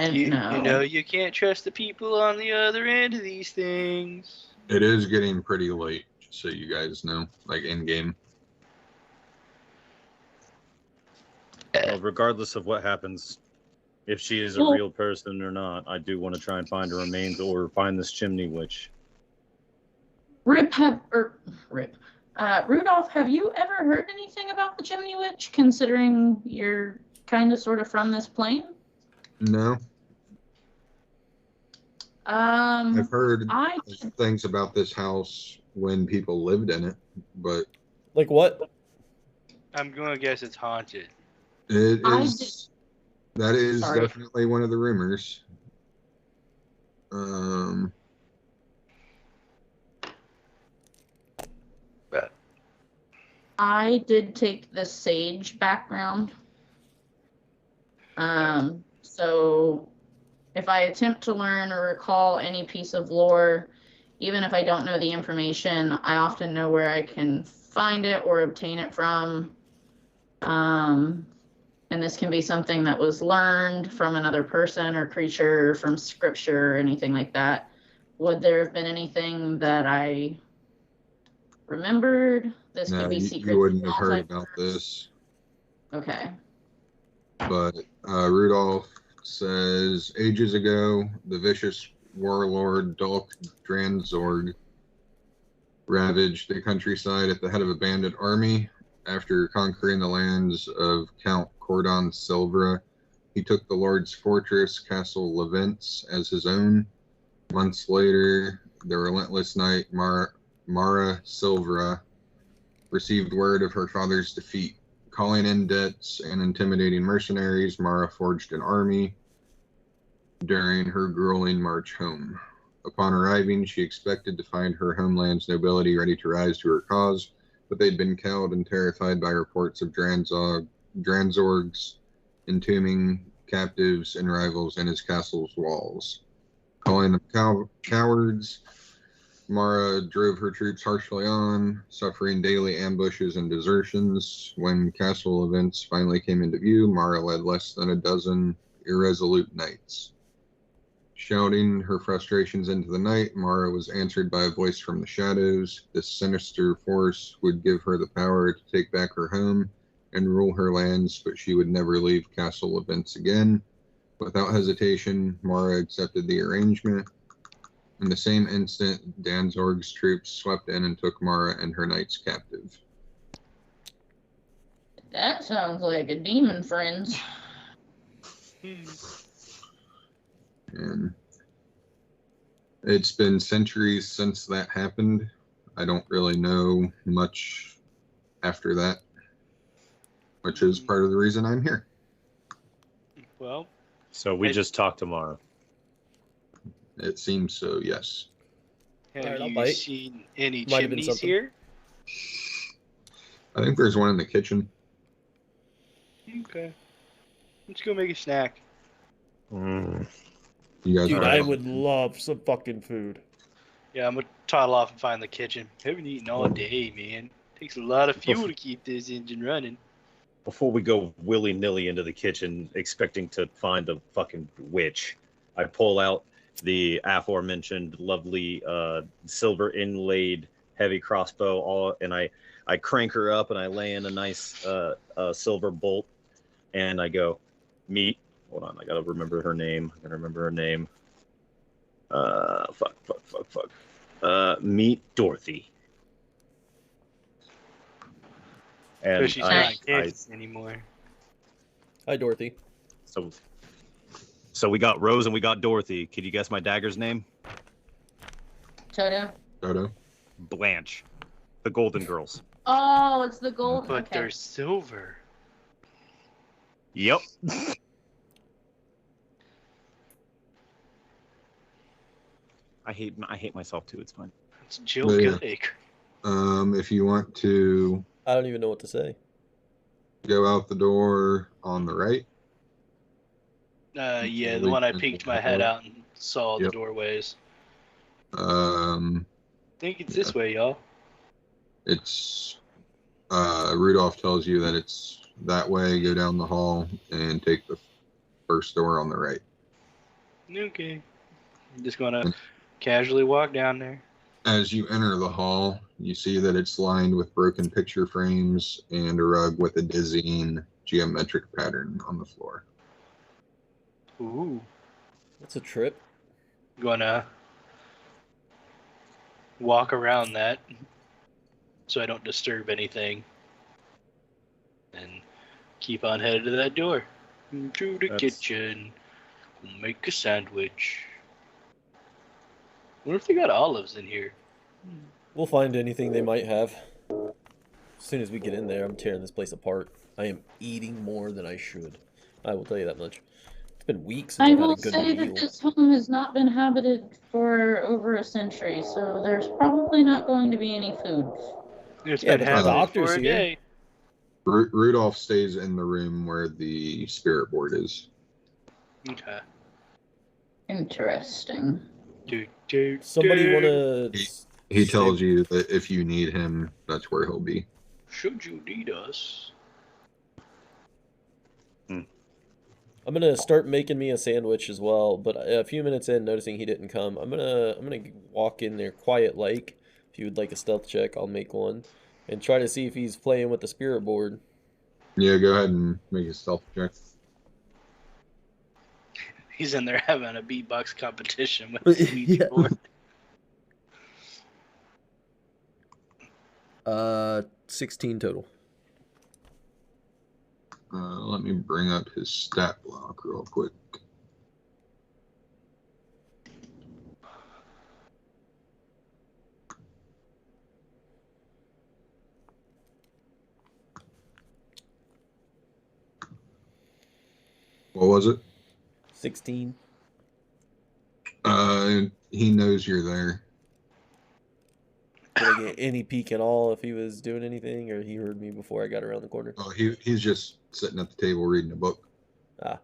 You No. know, you can't trust the people on the other end of these things. It is getting pretty late, just so you guys know, like in game. Well, regardless of what happens, if she is a Well- real person or not, I do want to try and find her remains or find this chimney witch. Rudolph, have you ever heard anything about the Chimney Witch, considering you're kind of sort of from this plane? No. I've heard I things about this house when people lived in it, but Like what? I'm going to guess it's haunted. it I is. That is Sorry. definitely one of the rumors. Um, But I did take the sage background. So if I attempt to learn or recall any piece of lore, even if I don't know the information, I often know where I can find it or obtain it from. And this can be something that was learned from another person or creature, from scripture or anything like that. Would there have been anything that I remembered? This no, could be you secrets wouldn't have heard outside. about this, Okay. but Rudolph says ages ago, the vicious warlord Dolk Dranzorg ravaged the countryside at the head of a bandit army. After conquering the lands of Count Cordon Silvra, he took the Lord's fortress, Castle Levents, as his own. Months later, the relentless knight Mara Silvra received word of her father's defeat. Calling in debts and intimidating mercenaries, Mara forged an army during her grueling march home. Upon arriving, she expected to find her homeland's nobility ready to rise to her cause, but they'd been cowed and terrified by reports of Dranzorg's entombing captives and rivals in his castle's walls. Calling them cowards, Mara drove her troops harshly on, suffering daily ambushes and desertions. When castle events finally came into view, Mara led less than a dozen irresolute knights. Shouting her frustrations into the night, Mara was answered by a voice from the shadows. This sinister force would give her the power to take back her home and rule her lands, but she would never leave Castle Events again. Without hesitation, Mara accepted the arrangement. In the same instant, Danzorg's troops swept in and took Mara and her knights captive. That sounds like a demon, friends. And it's been centuries since that happened. I don't really know much after that, which is part of the reason I'm here. Well, So we just talked tomorrow. It seems so, yes. have Alright, I'll you bite. seen any Might have been chimneys something. here? I think there's one in the kitchen. Okay. Let's go make a snack. You guys Dude, want I to- would love some fucking food. Yeah, I'm gonna toddle off and find the kitchen. Haven't eaten all day, man. Takes a lot of fuel to keep this engine running. Before we go willy-nilly into the kitchen expecting to find a fucking witch, I pull out the aforementioned lovely silver inlaid heavy crossbow, and I crank her up and I lay in a nice silver bolt, and I go, meet. Hold on, I gotta remember her name. Meet Dorothy. So And she's I, not kids anymore. Hi, Dorothy. so we got Rose and we got Dorothy. Can you guess my dagger's name? Toto. Dodo? Blanche, the Golden Girls. Oh, it's the gold. But Okay. they're silver. Yep. I hate myself too. It's fine. It's Jill Yeah. Goodacre. If you want to I don't even know what to say. go out the door on the right. Yeah, the Lead one I into peeked the my head door. out and saw the Yep. doorways. Um, I think it's this way, y'all. it's Rudolph tells you that it's that way. Go down the hall and take the first door on the right. Okay. I'm just gonna casually walk down there. As you enter the hall, you see that it's lined with broken picture frames and a rug with a dizzying geometric pattern on the floor. Ooh. That's a trip. Gonna walk around that so I don't disturb anything. And keep on headed to that door. To the That's- kitchen. Make a sandwich. What if they got olives in here? We'll find anything they might have. As soon as we get in there, I'm tearing this place apart. I am eating more than I should. I will tell you that much. It's been weeks since I I've had will a good say meal. that this home has not been habited for over a century, so there's probably not going to be any food. It's Yeah, been but the happening doctor's for a here. day. Rudolph stays in the room where the spirit board is. Okay. Interesting. Somebody want to... He tells you that if you need him, that's where he'll be. Should you need us? I'm gonna start making me a sandwich as well, but a few minutes in, noticing he didn't come, I'm gonna walk in there quiet like. If you would like a stealth check, I'll make one, and try to see if he's playing with the spirit board. Yeah, go ahead and make a stealth check. He's in there having a beatbox competition with the Ouija Yeah. board. 16 total. Let me bring up his stat block real quick. What was it? 16. He knows you're there. Did I get any peek at all if he was doing anything, or he heard me before I got around the corner? Oh, he's just sitting at the table reading a book. Ah.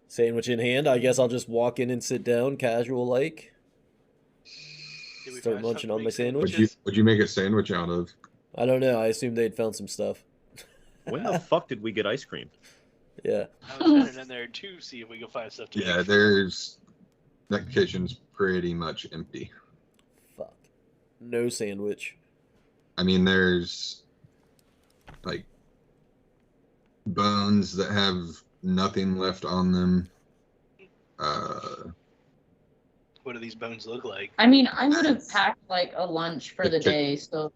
Sandwich in hand, I guess I'll just walk in and sit down, casual like. Did we Start find munching on something my to sandwich? What'd you make a sandwich out of? I don't know. I assumed they'd found some stuff. When the fuck did we get ice cream? Yeah. I was heading in there to see if we could find stuff to Yeah, eat. that kitchen's pretty much empty. Fuck. No sandwich. I mean, there's like bones that have nothing left on them. What do these bones look like? I mean, I would have packed like a lunch for the day, so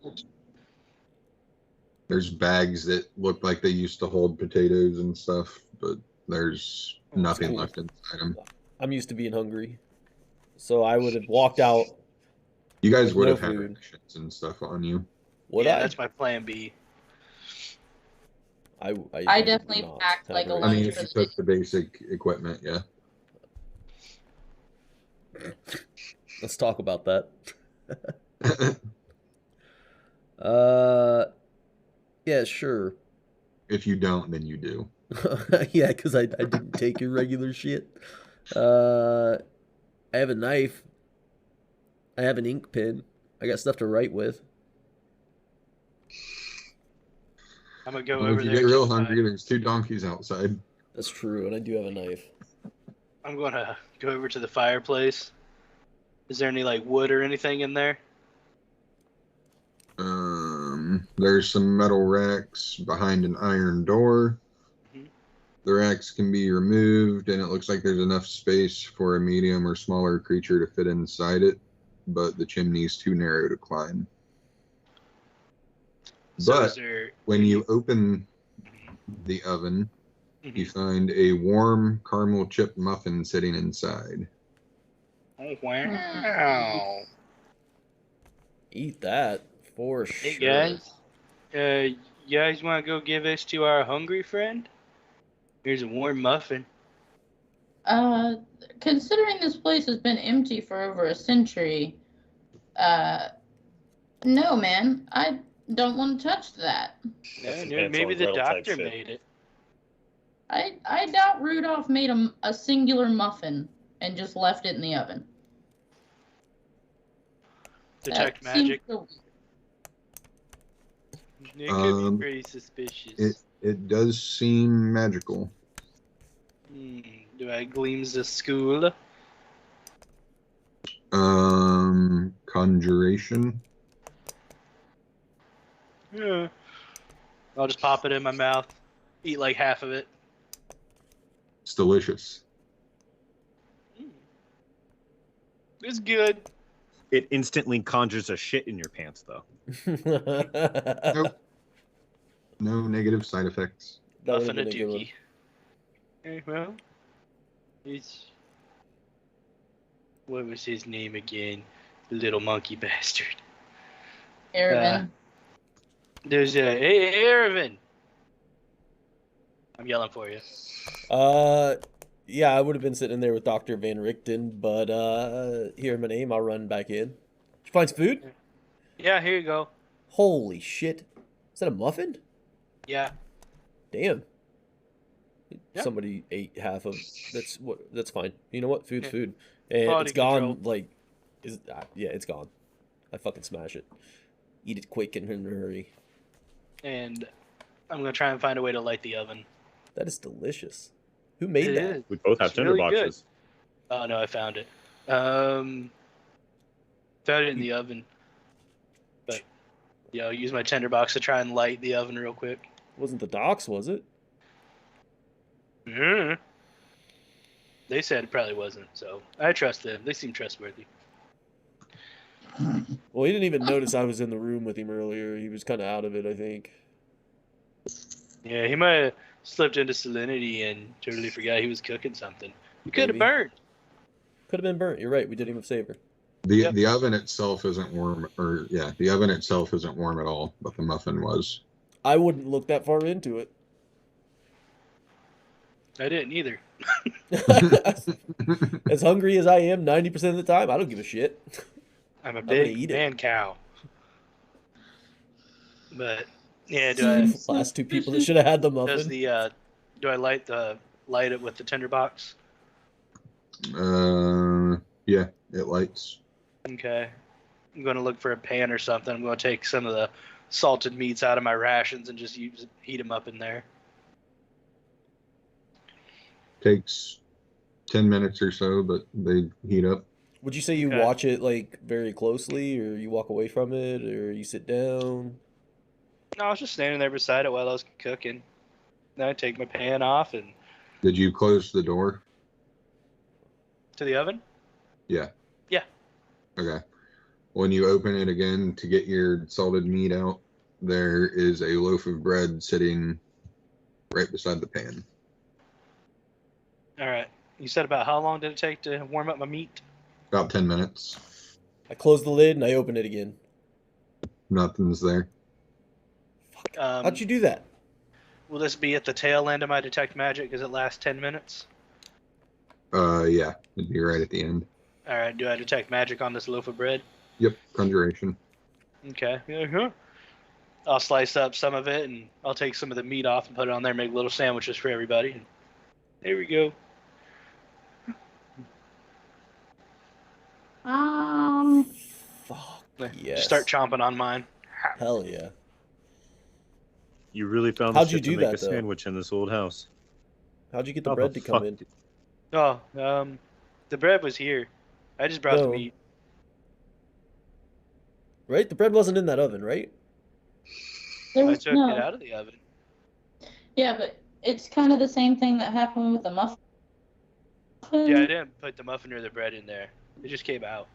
There's bags that look like they used to hold potatoes and stuff, but there's nothing cool. left inside them. I'm used to being hungry. So I would have walked out. You guys With would no have had food. rations and stuff on you. Would Yeah, I? that's my plan B. I I did definitely not packed, have like, a rations. I mean, lunch if you took the basic equipment, yeah. Let's talk about that. Yeah, sure. If you don't, then you do. Yeah, because I didn't take your regular shit. I have a knife. I have an ink pen. I got stuff to write with. I'm gonna go Well, over if you there. get real to, hungry, there's 2 donkeys outside. That's true, and I do have a knife. I'm gonna go over to the fireplace. Is there any like wood or anything in there? There's some metal racks behind an iron door. Mhm. The racks can be removed, and it looks like there's enough space for a medium or smaller creature to fit inside it, but the chimney's too narrow to climb. So But is there... when you open the oven, you Mhm. find a warm caramel chip muffin sitting inside. Oh wow! Eat that for Hey sure. guys, you guys want to go give this to our hungry friend? Here's a warm muffin. considering this place has been empty for over a century, no, man, I don't want to touch that. Yeah, some maybe Hansel and the Gretel type doctor shit. made it. I doubt Rudolph made a singular muffin and just left it in the oven. Detect That seems magic. so- It could be pretty suspicious. It does seem magical. Do I gleams the school? Conjuration. Yeah. I'll just pop it in my mouth. Eat like half of it. It's delicious. It's good. It instantly conjures a shit in your pants, though. Nope. No negative side effects. That would Muffin have a been a good one. dookie. Okay, well, it's what was his name again? The little monkey bastard. Aravan. There's hey Ervin. I'm yelling for you. Yeah, I would have been sitting there with Dr. VanRichten, but hearing my name, I'll run back in. Did you find some food? Yeah, here you go. Holy shit. Is that a muffin? Yeah. Damn. Yep. Somebody ate half of that's fine. You know what? Food's Yeah. food. And Quality it's gone control. like yeah, it's gone. I fucking smash it. Eat it quick and in a hurry. And I'm gonna try and find a way to light the oven. That is delicious. Who made It that? is. We both have It's tinder really good. boxes. Oh no, I found it. Found it in the oven. But yeah, I'll use my tinderbox to try and light the oven real quick. Wasn't the docks, was it? Mm. They said it probably wasn't, so I trust them. They seem trustworthy. Well, he didn't even notice I was in the room with him earlier. He was kind of out of it, I think. Yeah, he might have slipped into salinity and totally forgot he was cooking something. He could have Maybe. burned. Could have been burnt. You're right. We didn't even save her. The oven itself isn't warm, or yeah, the oven itself isn't warm at all, but the muffin was. I wouldn't look that far into it. I didn't either. As hungry as I am 90% of the time, I don't give a shit. I'm a gonna eat big it. man cow. But yeah, do I Last two people that should have had the muffin. does the do I light it with the tinderbox? Yeah, it lights. Okay. I'm going to look for a pan or something. I'm going to take some of the salted meats out of my rations and just heat them up in there. Takes 10 minutes or so, but they heat up. Would you say you Okay. watch it like very closely, or you walk away from it, or you sit down? No, I was just standing there beside it while I was cooking. Then I take my pan off and Did you close the door? to the oven. Yeah. Yeah. Okay. When you open it again to get your salted meat out, there is a loaf of bread sitting right beside the pan. All right. You said about how long did it take to warm up my meat? About 10 minutes. I close the lid and I open it again. Nothing's there. How'd you do that? Will this be at the tail end of my detect magic? Because it lasts 10 minutes. Yeah, it'd be right at the end. All right. Do I detect magic on this loaf of bread? Yep, conjuration. Okay. Uh-huh. I'll slice up some of it and I'll take some of the meat off and put it on there, make little sandwiches for everybody. And there we go. Fuck There. yes. Start chomping on mine. Hell yeah. You really found How'd the you shit do to make that, a though? sandwich in this old house. How'd you get the How bread the to come fuck in? did- Oh, the bread was here. I just brought the No. meat. Right? The bread wasn't in that oven, right? There I was took no. it out of the oven. Yeah, but it's kind of the same thing that happened with the muffin. Yeah, I didn't put the muffin or the bread in there. It just came out.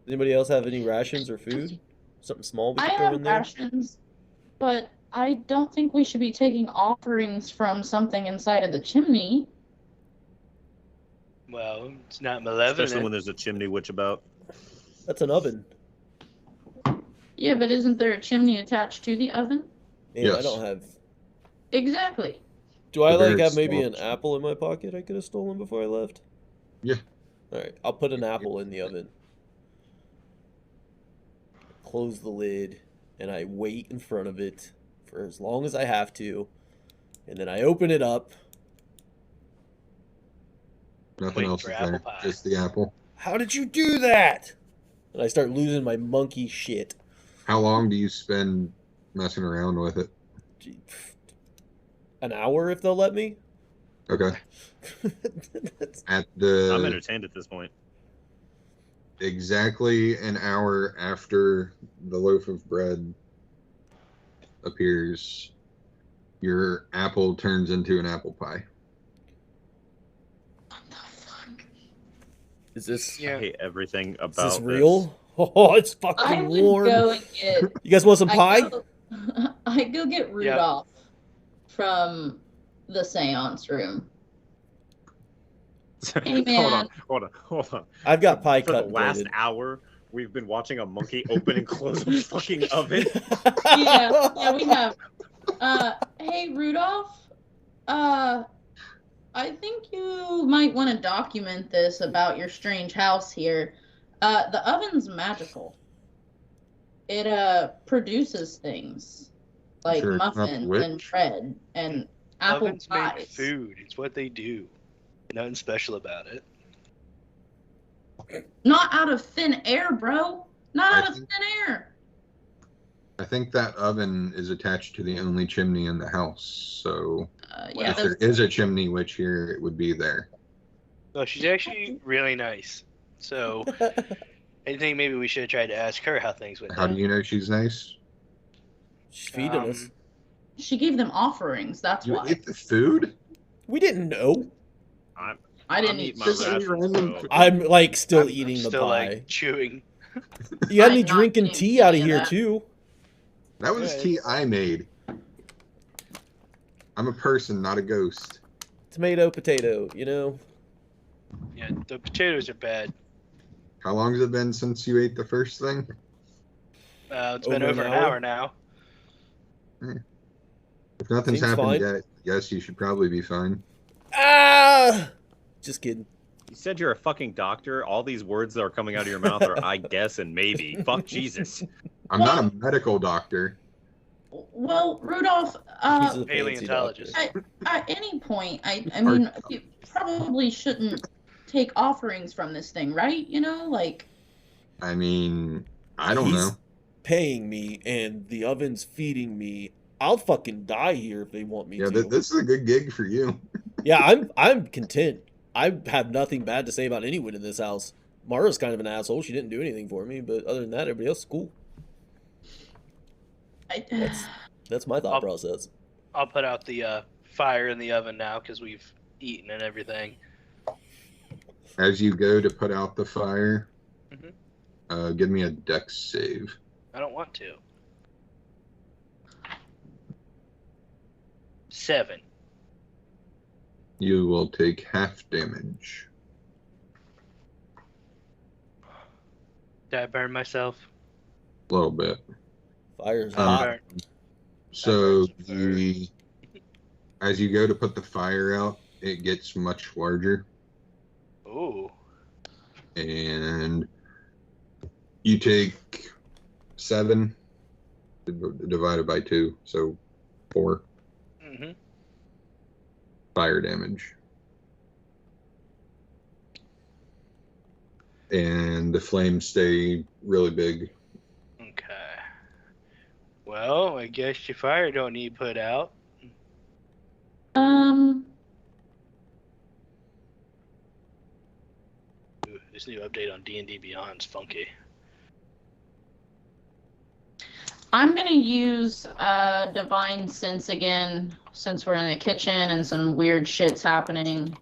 Anybody else have any rations or food? Something small we I could throw have in there? rations, but I don't think we should be taking offerings from something inside of the chimney. Well, it's not Especially malevolent. when there's a chimney witch about. That's an oven. Yeah, but isn't there a chimney attached to the oven? Man, I Yes. don't have. Exactly. Do I The like very have maybe an small- apple in my pocket I could have stolen before I left? Yeah. All right, I'll put an apple in the oven. Close the lid, and I wait in front of it for as long as I have to, and then I open it up. Nothing Waiting else for is apple there. pie. Just the apple. How did you do that? And I start losing my monkey shit. How long do you spend messing around with it? Gee, An hour if they'll let me. Okay. That's- At I'm the entertained at this point. exactly an hour after the loaf of bread appears, your apple turns into an apple pie. What the fuck? Is this Yeah. I hate everything is about this real? Oh, it's I fucking would warm. go and get. You guys want some pie? I go get Rudolph from the seance room. Hey, man. Hold on. I've got pie For the cut and last plated. hour, we've been watching a monkey open and close a fucking oven. Yeah, we have. Hey, Rudolph. I think you might want to document this about your strange house here. The oven's magical. It produces things like Sure, it's not muffins witch. and bread and apple Ovens pies. make food. It's what they do. Nothing special about it. Not out of thin air, bro. Not I out of think- thin air. I think that oven is attached to the only chimney in the house. So Yeah, if there is a chimney witch here, it would be there. No, she's actually really nice. So I think maybe we should have tried to ask her how things went How do down. you know she's nice? She's feeding us. she gave them offerings. That's You why. ate the food? We didn't know. I didn't I'm eat eating my Just rations, random so- food. I'm like still I'm eating the still pie. like chewing. You got any I'm not drinking eating tea out of any of here that. too? That was Yeah, tea I made. I'm a person, not a ghost. Tomato, potato. You know. Yeah, the potatoes are bad. How long has it been since you ate the first thing? It's been over an hour now. If nothing's Seems happened fine. yet, yes, you should probably be fine. Ah! Just kidding. You said you're a fucking doctor. All these words that are coming out of your mouth are I guess and maybe. Fuck Jesus. I'm not a medical doctor. Well, Rudolph, He's a fancy Paleontologist. doctor. at any point, I mean, you probably shouldn't take offerings from this thing, right? You know, like, I mean, I don't He's know. paying me, and the oven's feeding me. I'll fucking die here if they want me Yeah, to. this is a good gig for you. Yeah, I'm content. I have nothing bad to say about anyone in this house. Mara's kind of an asshole. She didn't do anything for me, but other than that, everybody else is cool. That's my thought process. I'll put out the fire in the oven now because we've eaten and everything. As you go to put out the fire, Mhm. give me a dex save. I don't want to. 7. You will take half damage. Did I burn myself? A little bit. Fire's Uh, hot. Burn. So That burns as you go to put the fire out, it gets much larger, Ooh. and you take 7 divided by 2, so 4 Mm-hmm. fire damage. And the flames stay really big. Okay. Well, I guess your fire don't need put out. Ooh, this new update on D&D Beyond's funky. I'm gonna use divine sense again since we're in the kitchen and some weird shit's happening.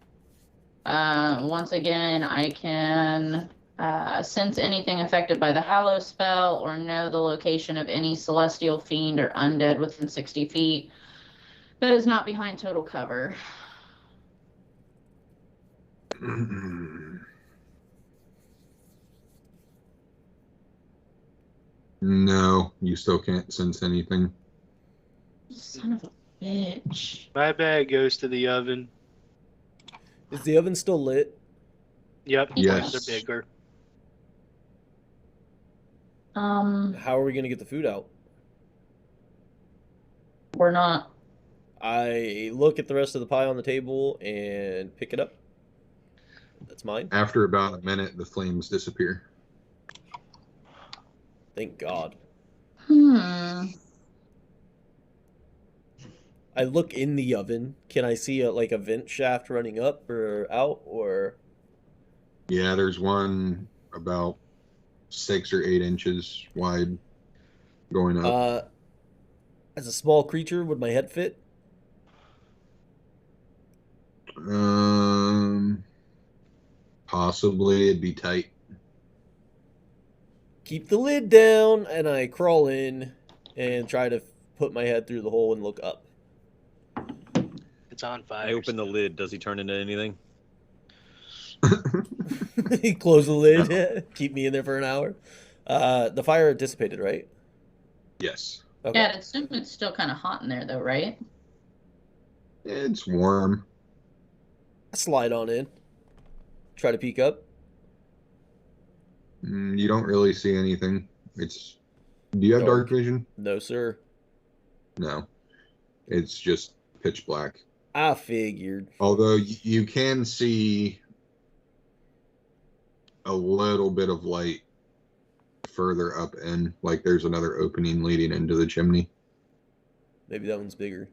Once again, I can sense anything affected by the Hallow spell or know the location of any celestial fiend or undead within 60 feet that is not behind total cover. No, you still can't sense anything. Son of a bitch. My bag goes to the oven. Is the oven still lit? Yep. Yes. They're bigger. How are we gonna get the food out? We're not. I look at the rest of the pie on the table and pick it up. That's mine. After about a minute, the flames disappear. Thank God. Hmm. I look in the oven. Can I see a vent shaft running up or out or? Yeah, there's one about 6 or 8 inches wide going up. As a small creature, would my head fit? Possibly it'd be tight. Keep the lid down, and I crawl in and try to put my head through the hole and look up. It's on fire. I open the lid. Does he turn into anything? Close the lid. Keep me in there for an hour. The fire dissipated, right? Yes. Okay. Yeah, I'd assume it's still kind of hot in there, though, right? It's warm. Slide on in. Try to peek up. You don't really see anything. It's. Do you have dark vision? No, sir. No. It's just pitch black. I figured. Although you can see a little bit of light further up in, like there's another opening leading into the chimney. Maybe that one's bigger.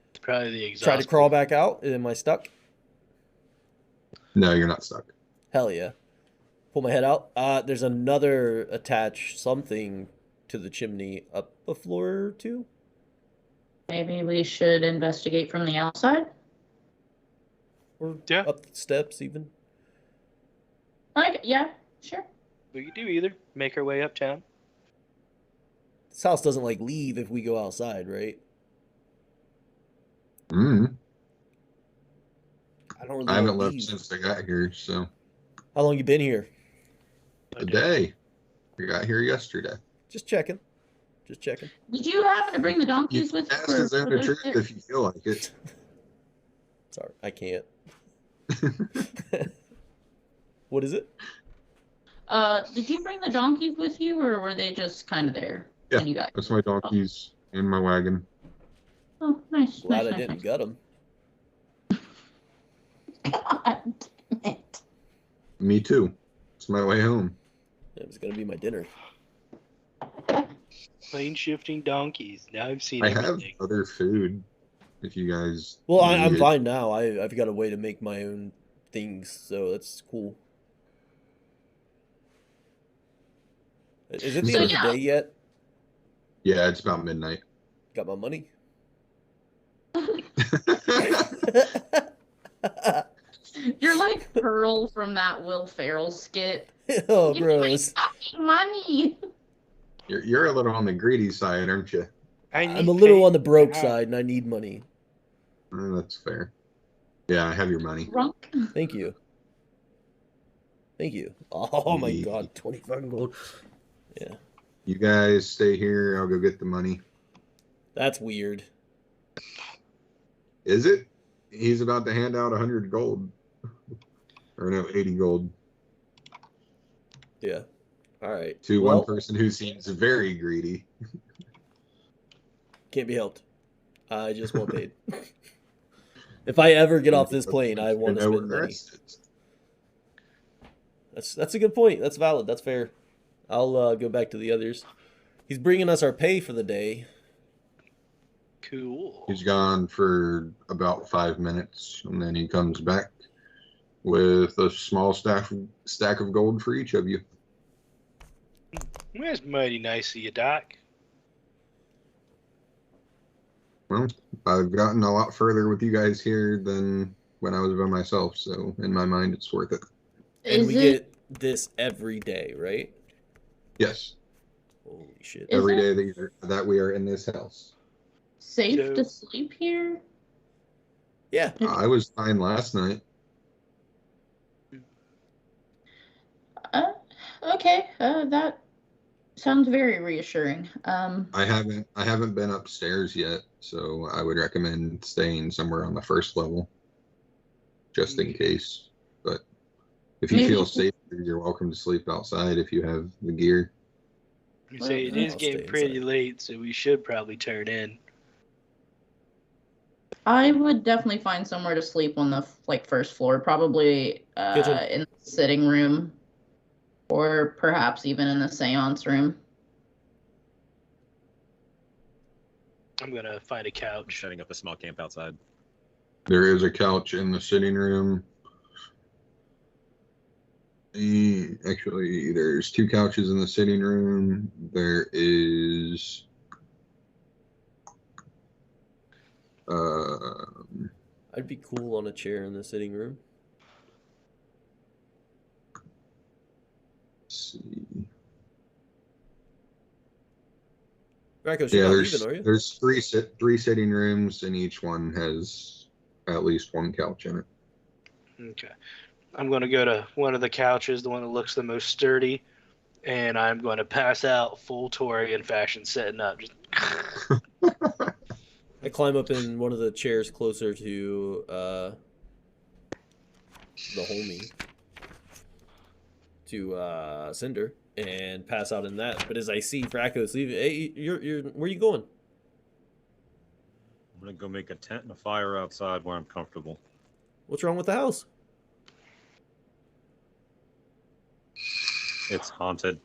It's probably the exhaust. Try to crawl back out. Am I stuck? No, you're not stuck. Hell yeah. Pull my head out. There's another attached something to the chimney up a floor or two. Maybe we should investigate from the outside. Or Yeah. up the steps even. Like, yeah, sure. We could do either. Make our way uptown. This house doesn't like leave if we go outside, right? Mm. I don't really I haven't wanna left leave. since I got here, so How long you been here? a day. I got here yesterday. Just checking. Just checking. Did you happen to bring the You donkeys can with you? ask the zone of truth if you feel like it. Sorry, I can't. What is it? Did you bring the donkeys with you, or were they just kind of there? Yeah. And you got. That's my donkeys in my wagon. Oh, nice. Glad nice, I didn't nice. gut them. God damn it. Me too. It's my way home. It was gonna be my dinner. Plane shifting donkeys. Now I've seen I have everything. other food. If you guys. Well, I'm need it. fine now. I've got a way to make my own things, so that's cool. Is it the So, end of yeah. the day yet? Yeah, it's about midnight. Got my money? You're like Pearl from that Will Ferrell skit. Oh, Give me my gross. fucking money. You're a little on the greedy side, aren't you? I'm a little on the broke side, and I need money. That's fair. Yeah, I have your money. Drunk. Thank you. Thank you. Oh my Yeah. god, 20 fucking gold. Yeah, You guys stay here. I'll go get the money. that's weird. Is it? He's about to hand out 100 gold. Or no, 80 gold Yeah. All right. to Well, one person who seems very greedy. can't be helped. I just won't paid. If I ever get off this plane, I want to know spend where money. it's- That's a good point. That's valid. That's fair. I'll go back to the others. He's bringing us our pay for the day. Cool. He's gone for about 5 minutes, and then he comes back with a small stack of gold for each of you. That's mighty nice of you, Doc. Well, I've gotten a lot further with you guys here than when I was by myself, so in my mind, it's worth it. And Is we it get this every day, right? Yes, Holy shit. Is every it- day that we are in this house. safe So- to sleep here? Yeah. I was fine last night. Okay. That sounds very reassuring. I haven't been upstairs yet, so I would recommend staying somewhere on the first level, just in case. But if you Maybe- feel safe, you're welcome to sleep outside if you have the gear. You say it Well, is I'll getting stay pretty inside. late, so we should probably turn in. I would definitely find somewhere to sleep on the first floor, probably Kitchen. in the sitting room, or perhaps even in the seance room. I'm gonna find a I'm couch. setting up a small camp outside. There is a couch in the sitting room. Actually, there's 2 couches in the sitting room. There is I'd be cool on a chair in the sitting room. let's see. Racos, you're Yeah, not there's leaving, are you? there's three sitting rooms, and each one has at least 1 couch in it. Okay. I'm going to go to one of the couches, the one that looks the most sturdy, and I'm going to pass out full Torian fashion, setting up. Just... I climb up in one of the chairs closer to the homie, to Cinder, and pass out in that. But as I see Fracos leaving, hey, you're where you going? I'm gonna go make a tent and a fire outside where I'm comfortable. What's wrong with the house? It's haunted.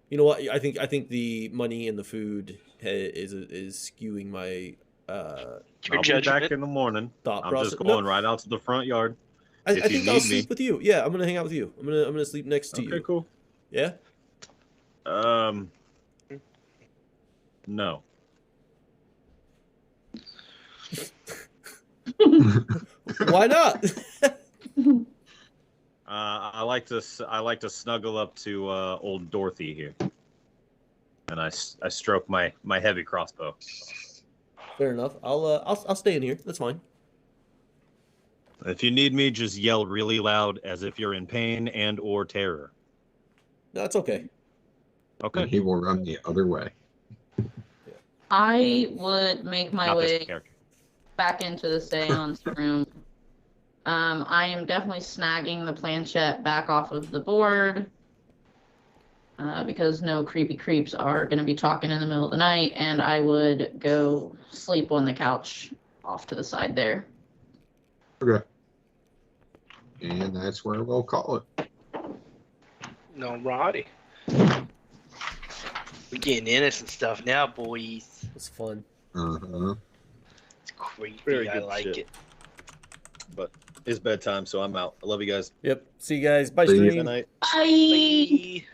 You know what? I think the money and the food is skewing my I'll be back in the morning. thought I'm process. just going right out to the front yard. I If you think I'll need sleep me. with you. Yeah, I'm gonna hang out with you. I'm gonna sleep next to you. Okay, cool. Yeah. No. Why not? I like to snuggle up to old Dorothy here, and I stroke my heavy crossbow. Fair enough. I'll stay in here. That's fine. If you need me, just yell really loud as if you're in pain and or terror. No, it's okay. Okay. And he will run the other way. I would make my Not this way character. back into the seance room. I am definitely snagging the planchette back off of the board because no creepy creeps are going to be talking in the middle of the night, and I would go sleep on the couch off to the side there. Okay. And that's where we'll call it. Alrighty. We're getting innocent stuff now, boys. It's fun. Uh-huh. It's creepy. Very I good like shit. it. But it's bedtime, so I'm out. I love you guys. Yep. See you guys. Bye, See you. stream. Good night. Bye! Bye.